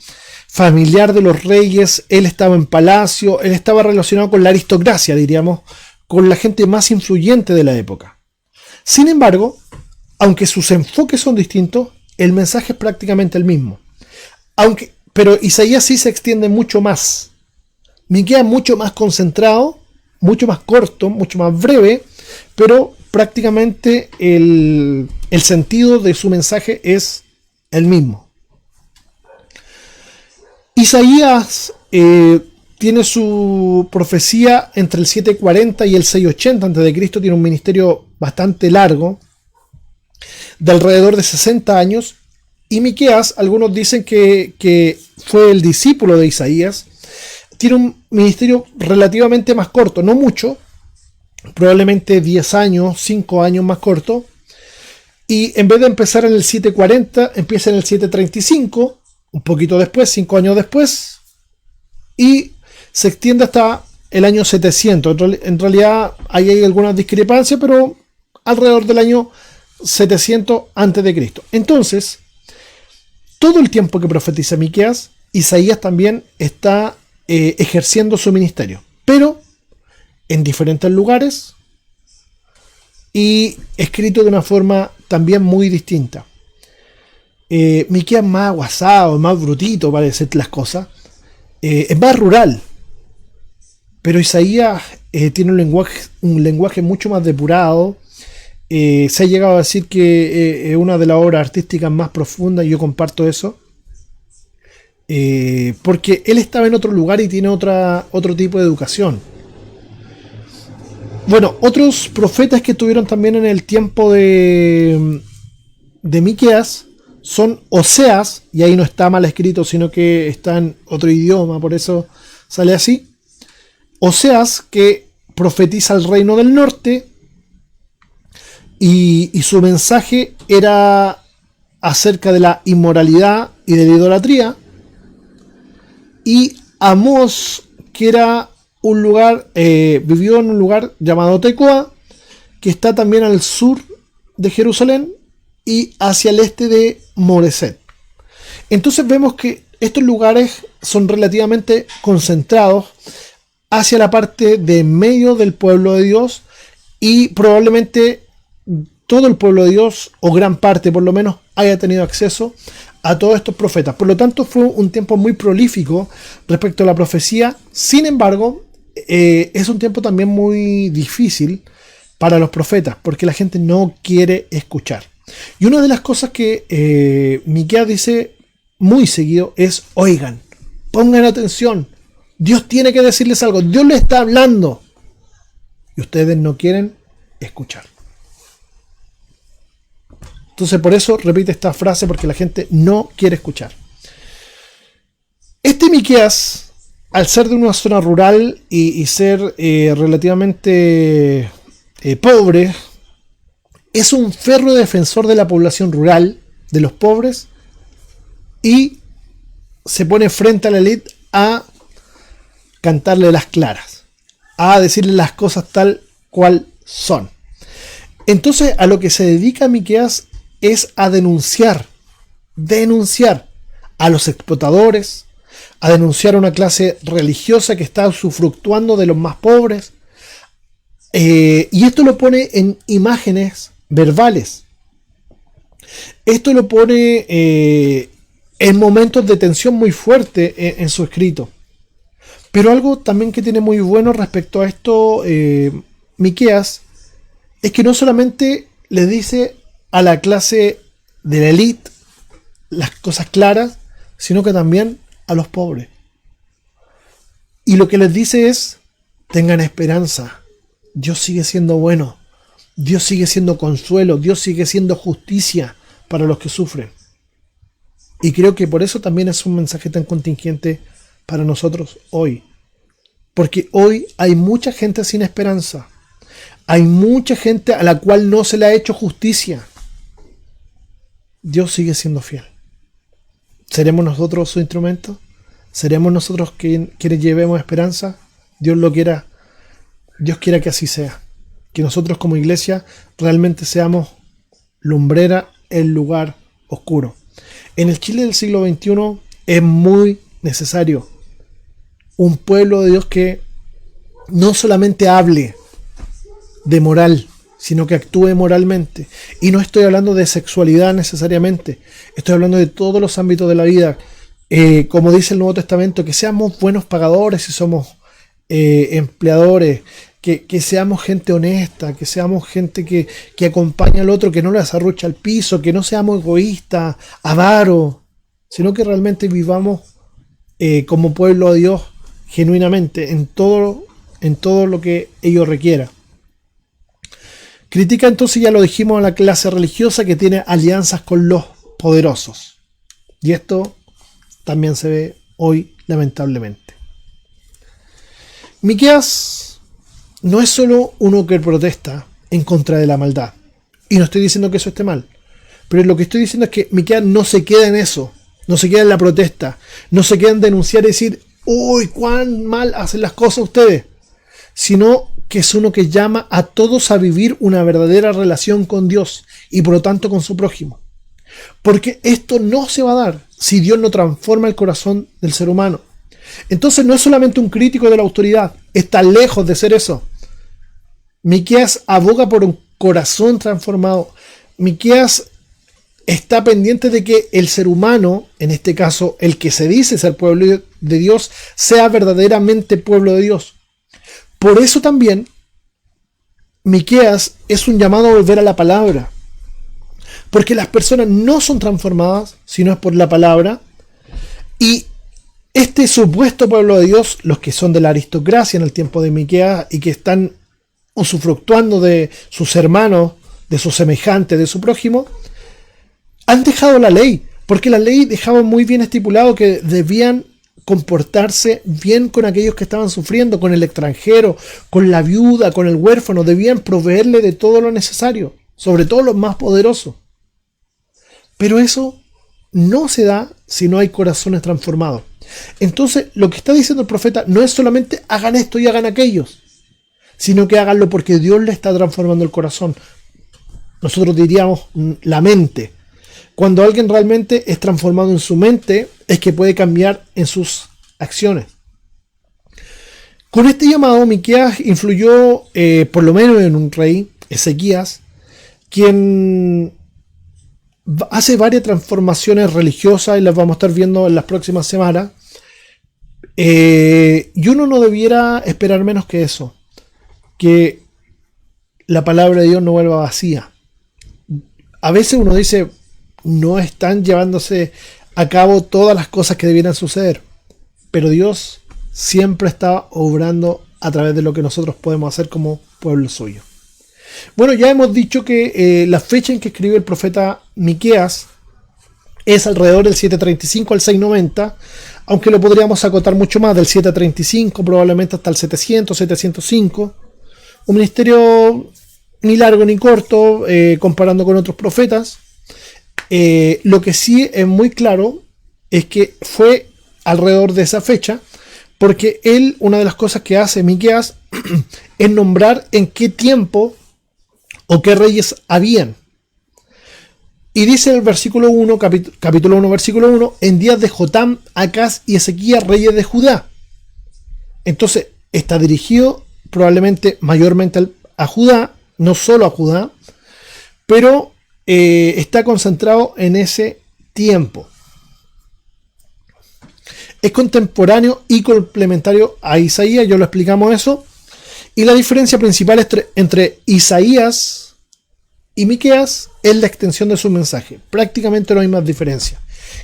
familiar de los reyes, él estaba en palacio, él estaba relacionado con la aristocracia, diríamos, con la gente más influyente de la época. Sin embargo, aunque sus enfoques son distintos, el mensaje es prácticamente el mismo. Pero Isaías sí se extiende mucho más. Miqueas mucho más concentrado, mucho más corto, mucho más breve, pero prácticamente el sentido de su mensaje es el mismo. Isaías tiene su profecía entre el 740 y el 680 a.C., tiene un ministerio bastante largo, de alrededor de 60 años, y Miqueas, algunos dicen que fue el discípulo de Isaías, tiene un ministerio relativamente más corto, no mucho, probablemente 10 años, 5 años más corto, y en vez de empezar en el 740, empieza en el 735, un poquito después, 5 años después, y se extiende hasta el año 700. En realidad ahí hay algunas discrepancias, pero alrededor del año 700 a.C. Entonces, todo el tiempo que profetiza Miqueas, Isaías también está ejerciendo su ministerio, pero en diferentes lugares y escrito de una forma también muy distinta. Miqueas más aguasado, más brutito para decir las cosas, es más rural, pero Isaías tiene un lenguaje mucho más depurado. Se ha llegado a decir que es una de las obras artísticas más profundas, y yo comparto eso, porque él estaba en otro lugar y tiene otro tipo de educación. Bueno, otros profetas que estuvieron también en el tiempo de Miqueas son Oseas, y ahí no está mal escrito, sino que está en otro idioma, por eso sale así. Oseas, que profetiza el reino del norte, y su mensaje era acerca de la inmoralidad y de la idolatría. Y Amós, que era un lugar, vivió en un lugar llamado Tecoa, que está también al sur de Jerusalén y hacia el este de Moreset. Entonces vemos que estos lugares son relativamente concentrados hacia la parte de medio del pueblo de Dios, y probablemente todo el pueblo de Dios, o gran parte por lo menos, haya tenido acceso a todos estos profetas. Por lo tanto, fue un tiempo muy prolífico respecto a la profecía. Sin embargo, es un tiempo también muy difícil para los profetas, porque la gente no quiere escuchar. Y una de las cosas que Miqueas dice muy seguido es: oigan, pongan atención, Dios tiene que decirles algo. Dios les está hablando. Y ustedes no quieren escuchar. Entonces por eso repite esta frase, porque la gente no quiere escuchar. Este Miqueas, al ser de una zona rural y ser relativamente pobre, es un férreo defensor de la población rural, de los pobres, y se pone frente a la élite a cantarle las claras, a decirle las cosas tal cual son. Entonces a lo que se dedica Miqueas es a denunciar a los explotadores, a denunciar a una clase religiosa que está usufructuando de los más pobres, y esto lo pone en imágenes verbales. Esto lo pone en momentos de tensión muy fuerte en su escrito. Pero algo también que tiene muy bueno respecto a esto, Miqueas, es que no solamente le dice a la clase de la élite las cosas claras, sino que también a los pobres. Y lo que les dice es: tengan esperanza, Dios sigue siendo bueno, Dios sigue siendo consuelo, Dios sigue siendo justicia para los que sufren. Y creo que por eso también es un mensaje tan contingente para nosotros hoy. Porque hoy hay mucha gente sin esperanza. Hay mucha gente a la cual no se le ha hecho justicia. Dios sigue siendo fiel. ¿Seremos nosotros su instrumento? ¿Seremos nosotros quienes llevemos esperanza? Dios lo quiera. Dios quiera que así sea. Que nosotros como iglesia realmente seamos lumbrera en lugar oscuro. En el Chile del siglo XXI es muy necesario un pueblo de Dios que no solamente hable de moral, sino que actúe moralmente. Y no estoy hablando de sexualidad necesariamente, estoy hablando de todos los ámbitos de la vida. Como dice el Nuevo Testamento, que seamos buenos pagadores si somos empleadores, que seamos gente honesta, que seamos gente que acompaña al otro, que no le desarrocha al piso, que no seamos egoístas, avaros, sino que realmente vivamos como pueblo de Dios genuinamente en todo lo que ello requiera. Critica entonces, ya lo dijimos, a la clase religiosa que tiene alianzas con los poderosos. Y esto también se ve hoy, lamentablemente. Miqueas no es solo uno que protesta en contra de la maldad. Y no estoy diciendo que eso esté mal. Pero lo que estoy diciendo es que Miqueas no se queda en eso. No se queda en la protesta. No se queda en denunciar y decir: uy, cuán mal hacen las cosas ustedes. Sino que es uno que llama a todos a vivir una verdadera relación con Dios y por lo tanto con su prójimo. Porque esto no se va a dar si Dios no transforma el corazón del ser humano. Entonces no es solamente un crítico de la autoridad, está lejos de ser eso. Miqueas aboga por un corazón transformado. Miqueas está pendiente de que el ser humano, en este caso el que se dice ser pueblo de Dios, sea verdaderamente pueblo de Dios. Por eso también Miqueas es un llamado a volver a la palabra. Porque las personas no son transformadas si no es por la palabra. Y este supuesto pueblo de Dios, los que son de la aristocracia en el tiempo de Miqueas y que están usufructuando de sus hermanos, de sus semejantes, de su prójimo, han dejado la ley. Porque la ley dejaba muy bien estipulado que debían comportarse bien con aquellos que estaban sufriendo, con el extranjero, con la viuda, con el huérfano. Debían proveerle de todo lo necesario, sobre todo los más poderosos. Pero eso no se da si no hay corazones transformados. Entonces lo que está diciendo el profeta no es solamente hagan esto y hagan aquellos, sino que háganlo porque Dios le está transformando el corazón. Nosotros diríamos la mente. Cuando alguien realmente es transformado en su mente, es que puede cambiar en sus acciones. Con este llamado, Miqueas influyó por lo menos en un rey, Ezequías, quien hace varias transformaciones religiosas y las vamos a estar viendo en las próximas semanas. Y uno no debiera esperar menos que eso, que la palabra de Dios no vuelva vacía. A veces uno dice: no están llevándose a cabo todas las cosas que debieran suceder, pero Dios siempre está obrando a través de lo que nosotros podemos hacer como pueblo suyo. Bueno, ya hemos dicho que la fecha en que escribió el profeta Miqueas es alrededor del 735 al 690, aunque lo podríamos acotar mucho más, del 735 probablemente hasta el 700, 705. Un ministerio ni largo ni corto comparando con otros profetas. Lo que sí es muy claro es que fue alrededor de esa fecha, porque él, una de las cosas que hace Miqueas es nombrar en qué tiempo o qué reyes habían. Y dice el versículo 1, capítulo 1, versículo 1, en días de Jotam, Acaz y Ezequías, reyes de Judá. Entonces, está dirigido probablemente mayormente a Judá, no solo a Judá, pero está concentrado en ese tiempo. Es contemporáneo y complementario a Isaías, ya lo explicamos eso. Y la diferencia principal entre Isaías y Miqueas es la extensión de su mensaje. Prácticamente no hay más diferencia.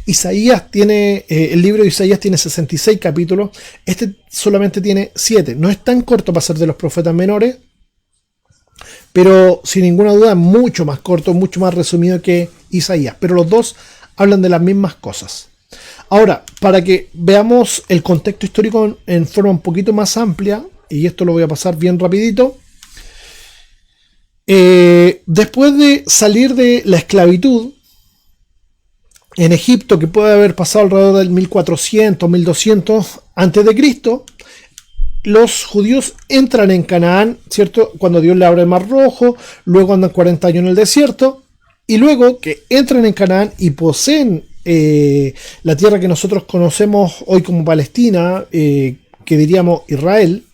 El libro de Isaías tiene 66 capítulos. Este solamente tiene 7. No es tan corto para ser de los profetas menores, pero sin ninguna duda mucho más corto, mucho más resumido que Isaías. Pero los dos hablan de las mismas cosas. Ahora, para que veamos el contexto histórico en forma un poquito más amplia, y esto lo voy a pasar bien rapidito. Después de salir de la esclavitud en Egipto, que puede haber pasado alrededor del 1400, 1200 a.C., los judíos entran en Canaán, ¿cierto? Cuando Dios le abre el Mar Rojo, luego andan 40 años en el desierto, y luego que entran en Canaán y poseen la tierra que nosotros conocemos hoy como Palestina, que diríamos Israel,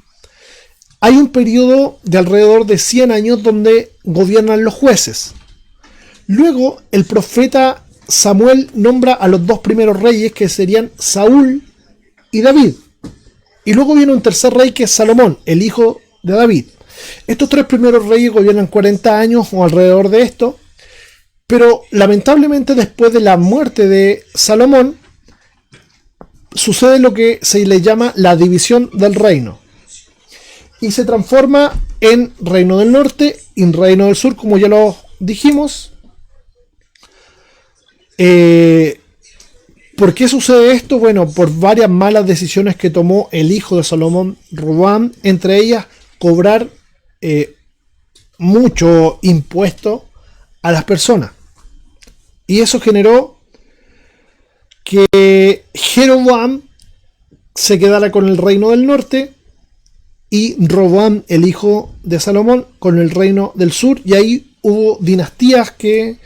hay un periodo de alrededor de 100 años donde gobiernan los jueces. Luego el profeta Samuel nombra a los dos primeros reyes, que serían Saúl y David. Y luego viene un tercer rey, que es Salomón, el hijo de David. Estos tres primeros reyes gobiernan 40 años o alrededor de esto. Pero lamentablemente después de la muerte de Salomón sucede lo que se le llama la división del reino. Y se transforma en reino del norte y en reino del sur, como ya lo dijimos. ¿Por qué sucede esto? Bueno, por varias malas decisiones que tomó el hijo de Salomón, Roboam, entre ellas cobrar mucho impuesto a las personas. Y eso generó que Jeroboam se quedara con el reino del norte y Roboam, el hijo de Salomón, con el reino del sur, y ahí hubo dinastías que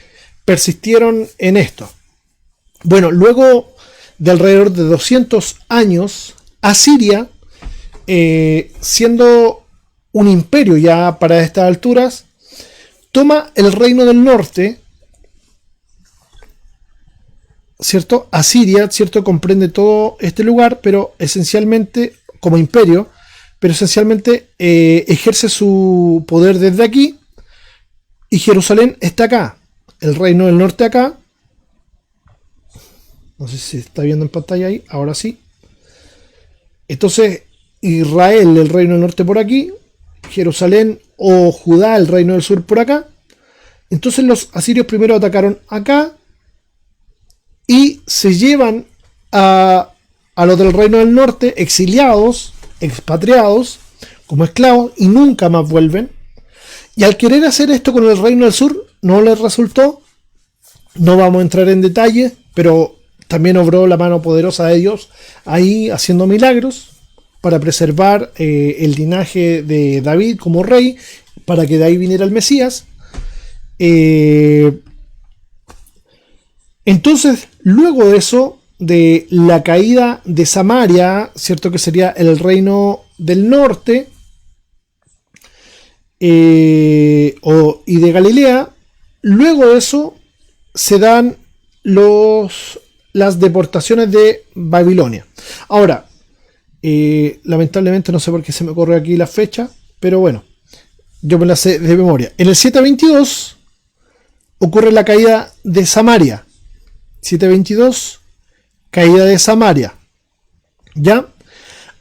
persistieron en esto. Bueno, luego de alrededor de 200 años, Asiria, siendo un imperio ya para estas alturas, toma el reino del norte, ¿cierto? Asiria, ¿cierto? Comprende todo este lugar, pero esencialmente, como imperio, pero esencialmente ejerce su poder desde aquí, y Jerusalén está acá, el reino del norte acá. No sé si se está viendo en pantalla ahí, ahora sí. Entonces, Israel, el reino del norte por aquí, Jerusalén o Judá, el reino del sur por acá. Entonces los asirios primero atacaron acá y se llevan a los del reino del norte exiliados, expatriados, como esclavos, y nunca más vuelven. Y al querer hacer esto con el reino del sur, no les resultó. No vamos a entrar en detalle, pero también obró la mano poderosa de Dios ahí haciendo milagros para preservar el linaje de David como rey, para que de ahí viniera el Mesías. Entonces, luego de eso, de la caída de Samaria, ¿cierto? Que sería el reino del norte, y de Galilea, luego de eso se dan las deportaciones de Babilonia. Ahora, lamentablemente no sé por qué se me corre aquí la fecha, pero bueno, yo me la sé de memoria. En el 722 ocurre la caída de Samaria. 722, caída de Samaria. ¿Ya?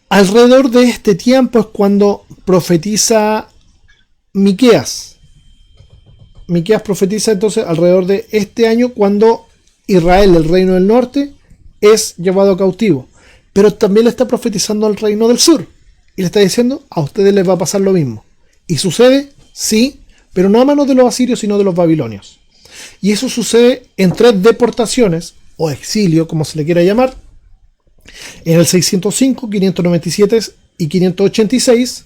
Alrededor de este tiempo es cuando profetiza Miqueas. Miqueas profetiza entonces alrededor de este año cuando Israel, el reino del norte, es llevado cautivo. Pero también le está profetizando al reino del sur. Y le está diciendo, a ustedes les va a pasar lo mismo. Y sucede, sí, pero no a manos de los asirios, sino de los babilonios. Y eso sucede en 3 deportaciones, o exilio, como se le quiera llamar, en el 605, 597 y 586,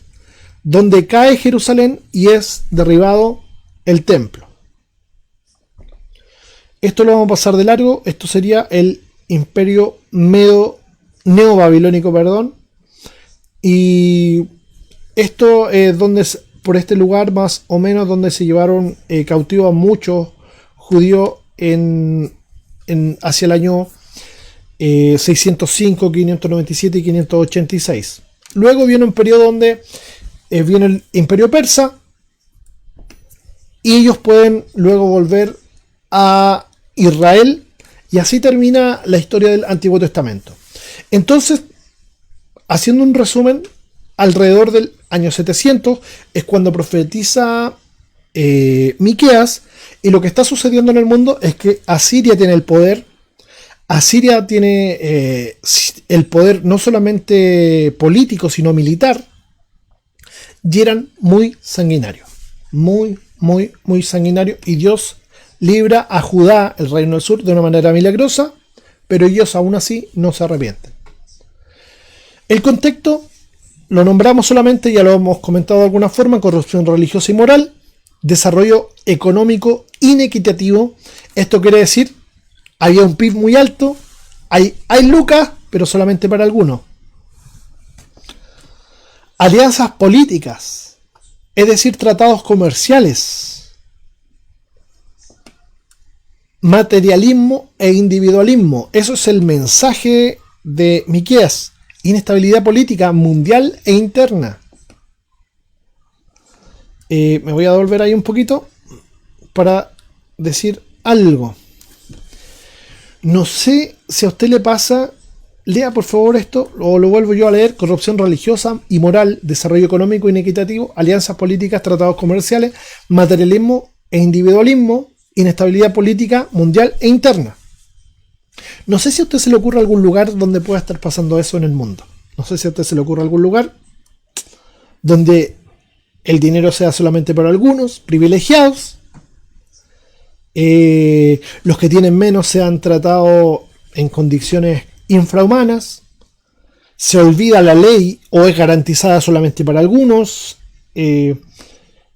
donde cae Jerusalén y es derribado el templo. Esto lo vamos a pasar de largo. Esto sería el imperio neobabilónico, perdón. Y esto es donde, por este lugar más o menos, donde se llevaron cautivos a muchos judíos hacia el año 605, 597 y 586. Luego viene un periodo donde viene el imperio persa y ellos pueden luego volver a Israel y así termina la historia del Antiguo Testamento. Entonces, haciendo un resumen, alrededor del año 700 es cuando profetiza Miqueas, y lo que está sucediendo en el mundo es que Asiria tiene el poder. Asiria tiene el poder no solamente político, sino militar, y eran muy sanguinarios, muy sanguinarios, y Dios libra a Judá, el reino del sur, de una manera milagrosa, pero ellos aún así no se arrepienten. El contexto lo nombramos solamente, ya lo hemos comentado de alguna forma: corrupción religiosa y moral, desarrollo económico inequitativo. Esto quiere decir, había un PIB muy alto, hay lucas, pero solamente para algunos. Alianzas políticas, es decir, tratados comerciales. Materialismo e individualismo, eso es el mensaje de Miqueas. Inestabilidad política mundial e interna. Me voy a devolver ahí un poquito para decir algo. No sé si a usted le pasa, lea por favor esto, o lo vuelvo yo a leer: corrupción religiosa y moral, desarrollo económico inequitativo, alianzas políticas, tratados comerciales, materialismo e individualismo, inestabilidad política mundial e interna. No sé si a usted se le ocurre algún lugar donde pueda estar pasando eso en el mundo. No sé si a usted se le ocurre algún lugar donde el dinero sea solamente para algunos, privilegiados, los que tienen menos sean tratados en condiciones infrahumanas, se olvida la ley o es garantizada solamente para algunos,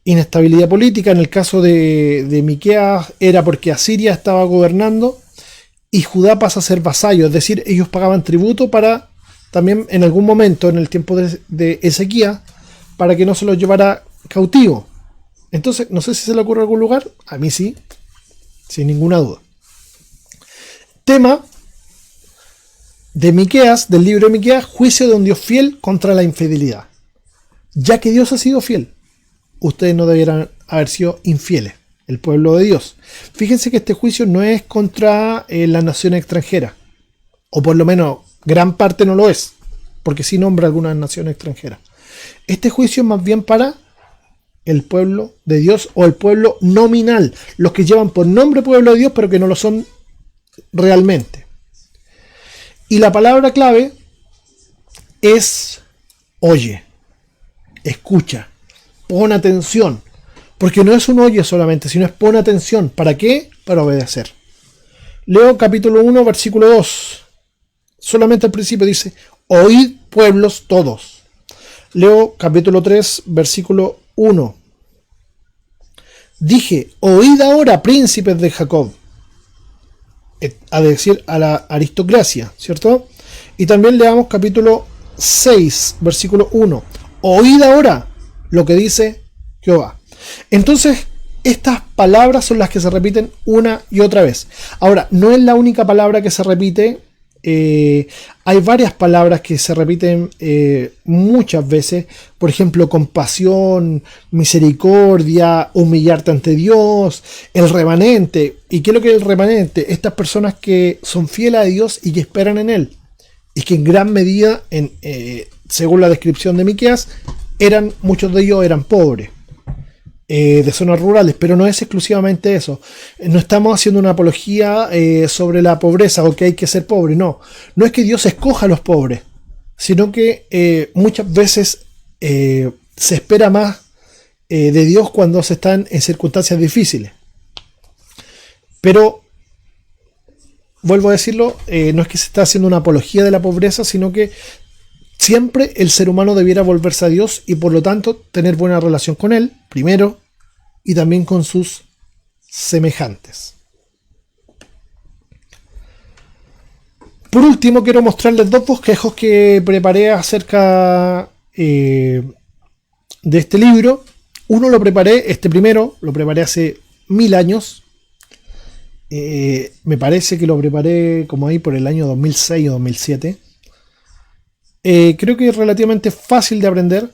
inestabilidad política. En el caso de Miqueas era porque Asiria estaba gobernando y Judá pasa a ser vasallo, es decir, ellos pagaban tributo para, también en algún momento en el tiempo de Ezequías, para que no se los llevara cautivo. Entonces, no sé si se le ocurre algún lugar, a mí sí, sin ninguna duda. Tema de Miqueas, del libro de Miqueas: juicio de un Dios fiel contra la infidelidad. Ya que Dios ha sido fiel, ustedes no debieran haber sido infieles, el pueblo de Dios. Fíjense que este juicio no es contra la nación extranjera, o por lo menos gran parte no lo es, porque sí nombra algunas naciones extranjeras. Este juicio es más bien para el pueblo de Dios, o el pueblo nominal, los que llevan por nombre pueblo de Dios, pero que no lo son realmente. Y la palabra clave es oye, escucha, pon atención, porque no es un oye solamente, sino es pon atención. ¿Para qué? Para obedecer. Leo capítulo 1, versículo 2. Solamente al principio dice: oíd, pueblos todos. Leo capítulo 3, versículo 1. Dije: oíd ahora, príncipes de Jacob. A decir a la aristocracia, ¿cierto? Y también leamos capítulo 6, versículo 1. Oíd ahora lo que dice Jehová. Entonces, estas palabras son las que se repiten una y otra vez. Ahora, no es la única palabra que se repite. Hay varias palabras que se repiten muchas veces. Por ejemplo, compasión, misericordia, humillarte ante Dios, el remanente. ¿Y qué es lo que es el remanente? Estas personas que son fieles a Dios y que esperan en Él, y que en gran medida según la descripción de Miqueas, muchos de ellos eran pobres, de zonas rurales, pero no es exclusivamente eso. No estamos haciendo una apología sobre la pobreza o que hay que ser pobre, no. No es que Dios escoja a los pobres, sino que muchas veces se espera más de Dios cuando se están en circunstancias difíciles. Pero, vuelvo a decirlo, no es que se está haciendo una apología de la pobreza, sino que siempre el ser humano debiera volverse a Dios y por lo tanto tener buena relación con Él, primero, y también con sus semejantes. Por último, quiero mostrarles 2 bosquejos que preparé acerca de este libro. Uno lo preparé, este primero, lo preparé hace 1000 años. Me parece que lo preparé como ahí por el año 2006 o 2007. Creo que es relativamente fácil de aprender.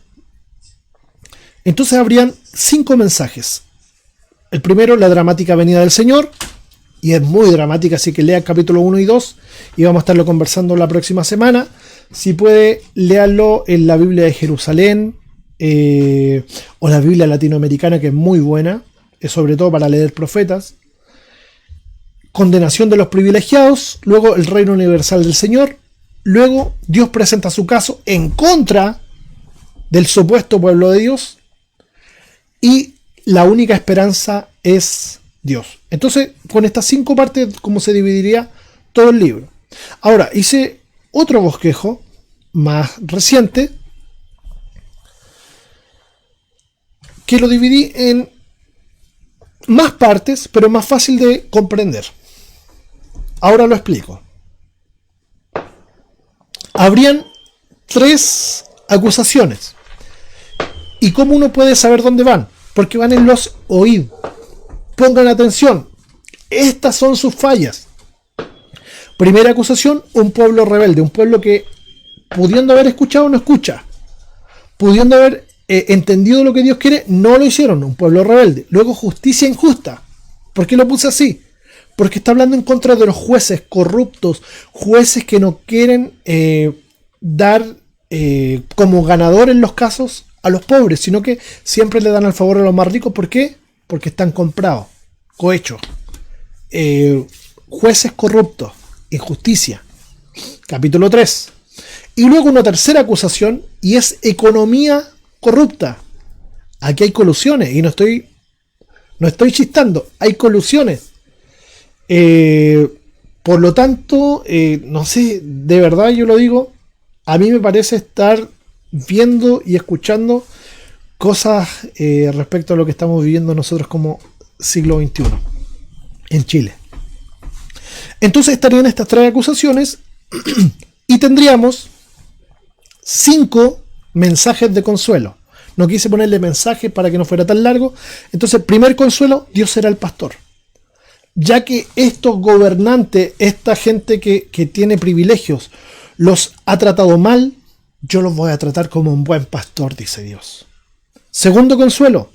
Entonces habrían 5 mensajes. El primero, la dramática venida del Señor. Y es muy dramática, así que lea el capítulo 1 y 2. Y vamos a estarlo conversando la próxima semana. Si puede, léalo en la Biblia de Jerusalén. O la Biblia latinoamericana, que es muy buena. Es sobre todo para leer profetas. Condenación de los privilegiados. Luego, el reino universal del Señor. Luego, Dios presenta su caso en contra del supuesto pueblo de Dios. Y la única esperanza es Dios. Entonces, con estas 5 partes, ¿cómo se dividiría todo el libro? Ahora, hice otro bosquejo más reciente que lo dividí en más partes, pero más fácil de comprender. Ahora lo explico. Habrían 3 acusaciones. ¿Y cómo uno puede saber dónde van? Porque van en los oídos. Pongan atención. Estas son sus fallas. Primera acusación, un pueblo rebelde. Un pueblo que, pudiendo haber escuchado, no escucha. Pudiendo haber entendido lo que Dios quiere, no lo hicieron. Un pueblo rebelde. Luego, justicia injusta. ¿Por qué lo puse así? Porque está hablando en contra de los jueces corruptos. Jueces que no quieren dar como ganador en los casos a los pobres, sino que siempre le dan al favor a los más ricos. ¿Por qué? Porque están comprados, cohechos. Jueces corruptos, injusticia. Capítulo 3. Y luego una tercera acusación, y es economía corrupta. Aquí hay colusiones, y no estoy chistando, hay colusiones. Por lo tanto, no sé, de verdad yo lo digo, a mí me parece estar viendo y escuchando cosas respecto a lo que estamos viviendo nosotros como siglo XXI en Chile. Entonces estarían estas 3 acusaciones y tendríamos 5 mensajes de consuelo. No quise ponerle mensajes para que no fuera tan largo. Entonces, primer consuelo, Dios será el pastor. Ya que estos gobernantes, esta gente que tiene privilegios, los ha tratado mal, yo los voy a tratar como un buen pastor, dice Dios. Segundo consuelo,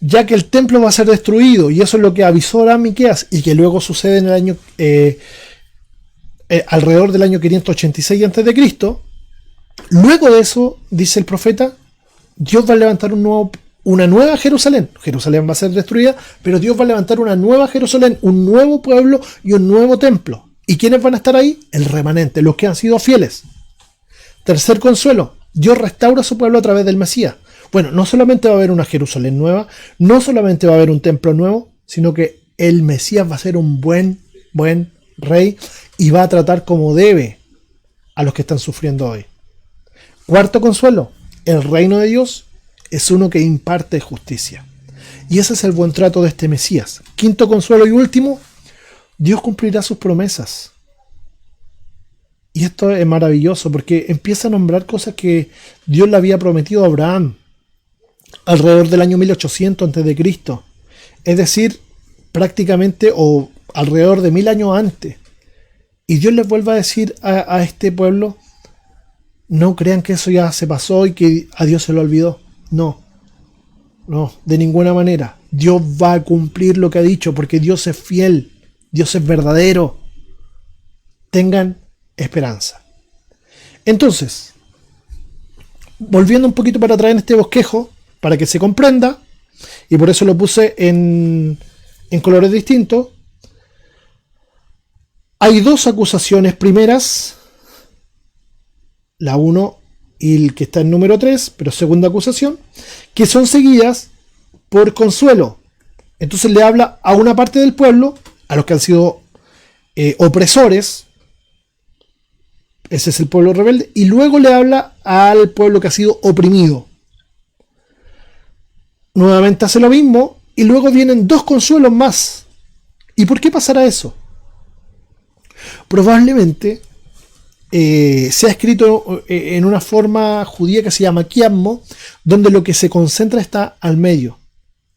ya que el templo va a ser destruido, y eso es lo que avisó a Miqueas, y que luego sucede en el año alrededor del año 586 a.C., luego de eso, dice el profeta, Dios va a levantar una nueva Jerusalén. Jerusalén va a ser destruida, pero Dios va a levantar una nueva Jerusalén, un nuevo pueblo y un nuevo templo. ¿Y quiénes van a estar ahí? El remanente, los que han sido fieles. Tercer consuelo, Dios restaura a su pueblo a través del Mesías. Bueno, no solamente va a haber una Jerusalén nueva, no solamente va a haber un templo nuevo, sino que el Mesías va a ser un buen rey y va a tratar como debe a los que están sufriendo hoy. Cuarto consuelo, el reino de Dios es uno que imparte justicia. Y ese es el buen trato de este Mesías. Quinto consuelo y último, Dios cumplirá sus promesas. Y esto es maravilloso porque empieza a nombrar cosas que Dios le había prometido a Abraham alrededor del año 1800 a.C. Es decir, prácticamente o alrededor de 1000 años antes. Y Dios les vuelve a decir a este pueblo, no crean que eso ya se pasó y que a Dios se lo olvidó. No, de ninguna manera. Dios va a cumplir lo que ha dicho porque Dios es fiel, Dios es verdadero. Tengan esperanza. Entonces, volviendo un poquito para atrás en este bosquejo, para que se comprenda, y por eso lo puse en colores distintos, hay dos acusaciones primeras, la 1 y el que está en número 3, pero segunda acusación, que son seguidas por consuelo. Entonces le habla a una parte del pueblo, a los que han sido opresores, ese es el pueblo rebelde, y luego le habla al pueblo que ha sido oprimido. Nuevamente hace lo mismo, y luego vienen dos consuelos más. ¿Y por qué pasará eso? Probablemente se ha escrito en una forma judía que se llama quiasmo, donde lo que se concentra está al medio.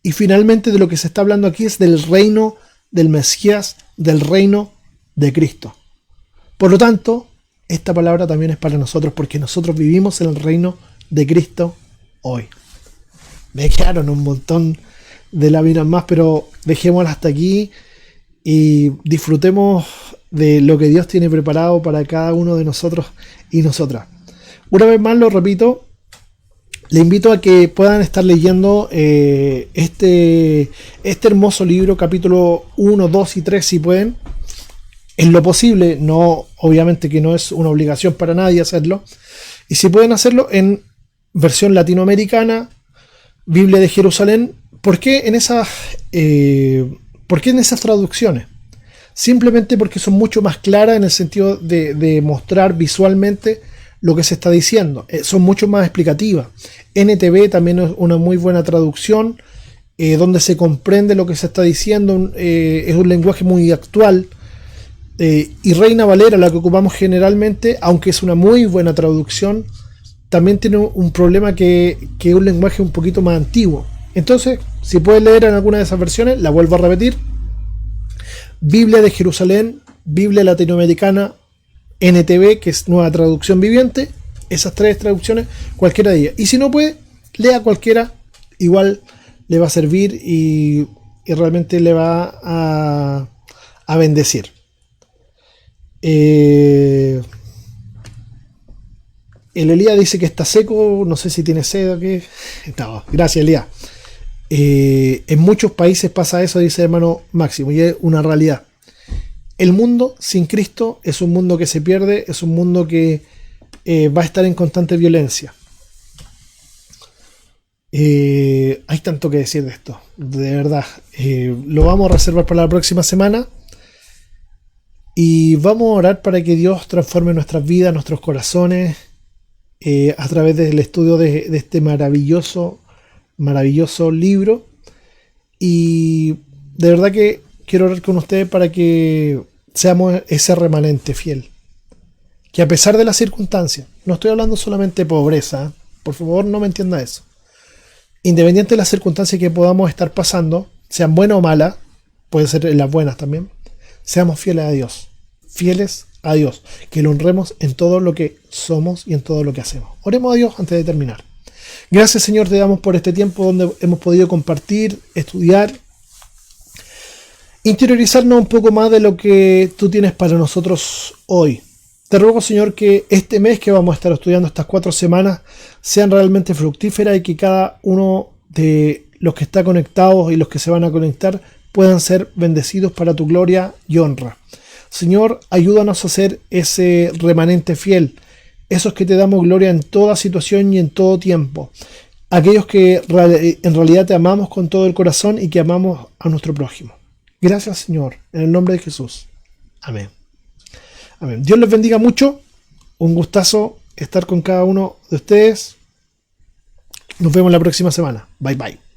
Y finalmente de lo que se está hablando aquí es del reino del Mesías, del reino de Cristo. Por lo tanto, esta palabra también es para nosotros, porque nosotros vivimos en el reino de Cristo hoy. Me quedaron un montón de láminas más, pero dejémoslas hasta aquí y disfrutemos de lo que Dios tiene preparado para cada uno de nosotros y nosotras. Una vez más lo repito, le invito a que puedan estar leyendo este hermoso libro, capítulo 1, 2 y 3 si pueden. En lo posible, no, obviamente que no es una obligación para nadie hacerlo. Y si pueden hacerlo en versión latinoamericana, Biblia de Jerusalén, ¿por qué en esas traducciones? Simplemente porque son mucho más claras en el sentido de mostrar visualmente lo que se está diciendo. Son mucho más explicativas. NTV también es una muy buena traducción, donde se comprende lo que se está diciendo. Es un lenguaje muy actual. Y Reina Valera, la que ocupamos generalmente, aunque es una muy buena traducción, también tiene un problema que es un lenguaje un poquito más antiguo. Entonces, si puedes leer en alguna de esas versiones, la vuelvo a repetir: Biblia de Jerusalén, Biblia latinoamericana, NTV, que es nueva traducción viviente. Esas tres traducciones, cualquiera de ellas. Y si no puede, lea cualquiera, igual le va a servir y realmente le va a bendecir. El Elías dice que está seco, no sé si tiene sed o qué. No, gracias, Elías. En muchos países pasa eso, dice el hermano Máximo, y es una realidad. El mundo sin Cristo es un mundo que se pierde, es un mundo que va a estar en constante violencia. Hay tanto que decir de esto, de verdad. Lo vamos a reservar para la próxima semana. Y vamos a orar para que Dios transforme nuestras vidas, nuestros corazones, a través del estudio de este maravilloso libro. Y de verdad que quiero orar con ustedes para que seamos ese remanente fiel. Que a pesar de las circunstancias, no estoy hablando solamente de pobreza, por favor no me entienda eso. Independiente de las circunstancias que podamos estar pasando, sean buenas o malas, pueden ser las buenas también, seamos fieles a Dios. Fieles a Dios, que lo honremos en todo lo que somos y en todo lo que hacemos. Oremos a Dios antes de terminar. Gracias, Señor, te damos por este tiempo donde hemos podido compartir, estudiar, interiorizarnos un poco más de lo que tú tienes para nosotros hoy. Te ruego, Señor, que este mes que vamos a estar estudiando, estas 4 semanas, sean realmente fructíferas y que cada uno de los que está conectados y los que se van a conectar puedan ser bendecidos para tu gloria y honra. Señor, ayúdanos a ser ese remanente fiel, esos que te damos gloria en toda situación y en todo tiempo, aquellos que en realidad te amamos con todo el corazón y que amamos a nuestro prójimo. Gracias, Señor, en el nombre de Jesús. Amén. Amén. Dios les bendiga mucho. Un gustazo estar con cada uno de ustedes. Nos vemos la próxima semana. Bye bye.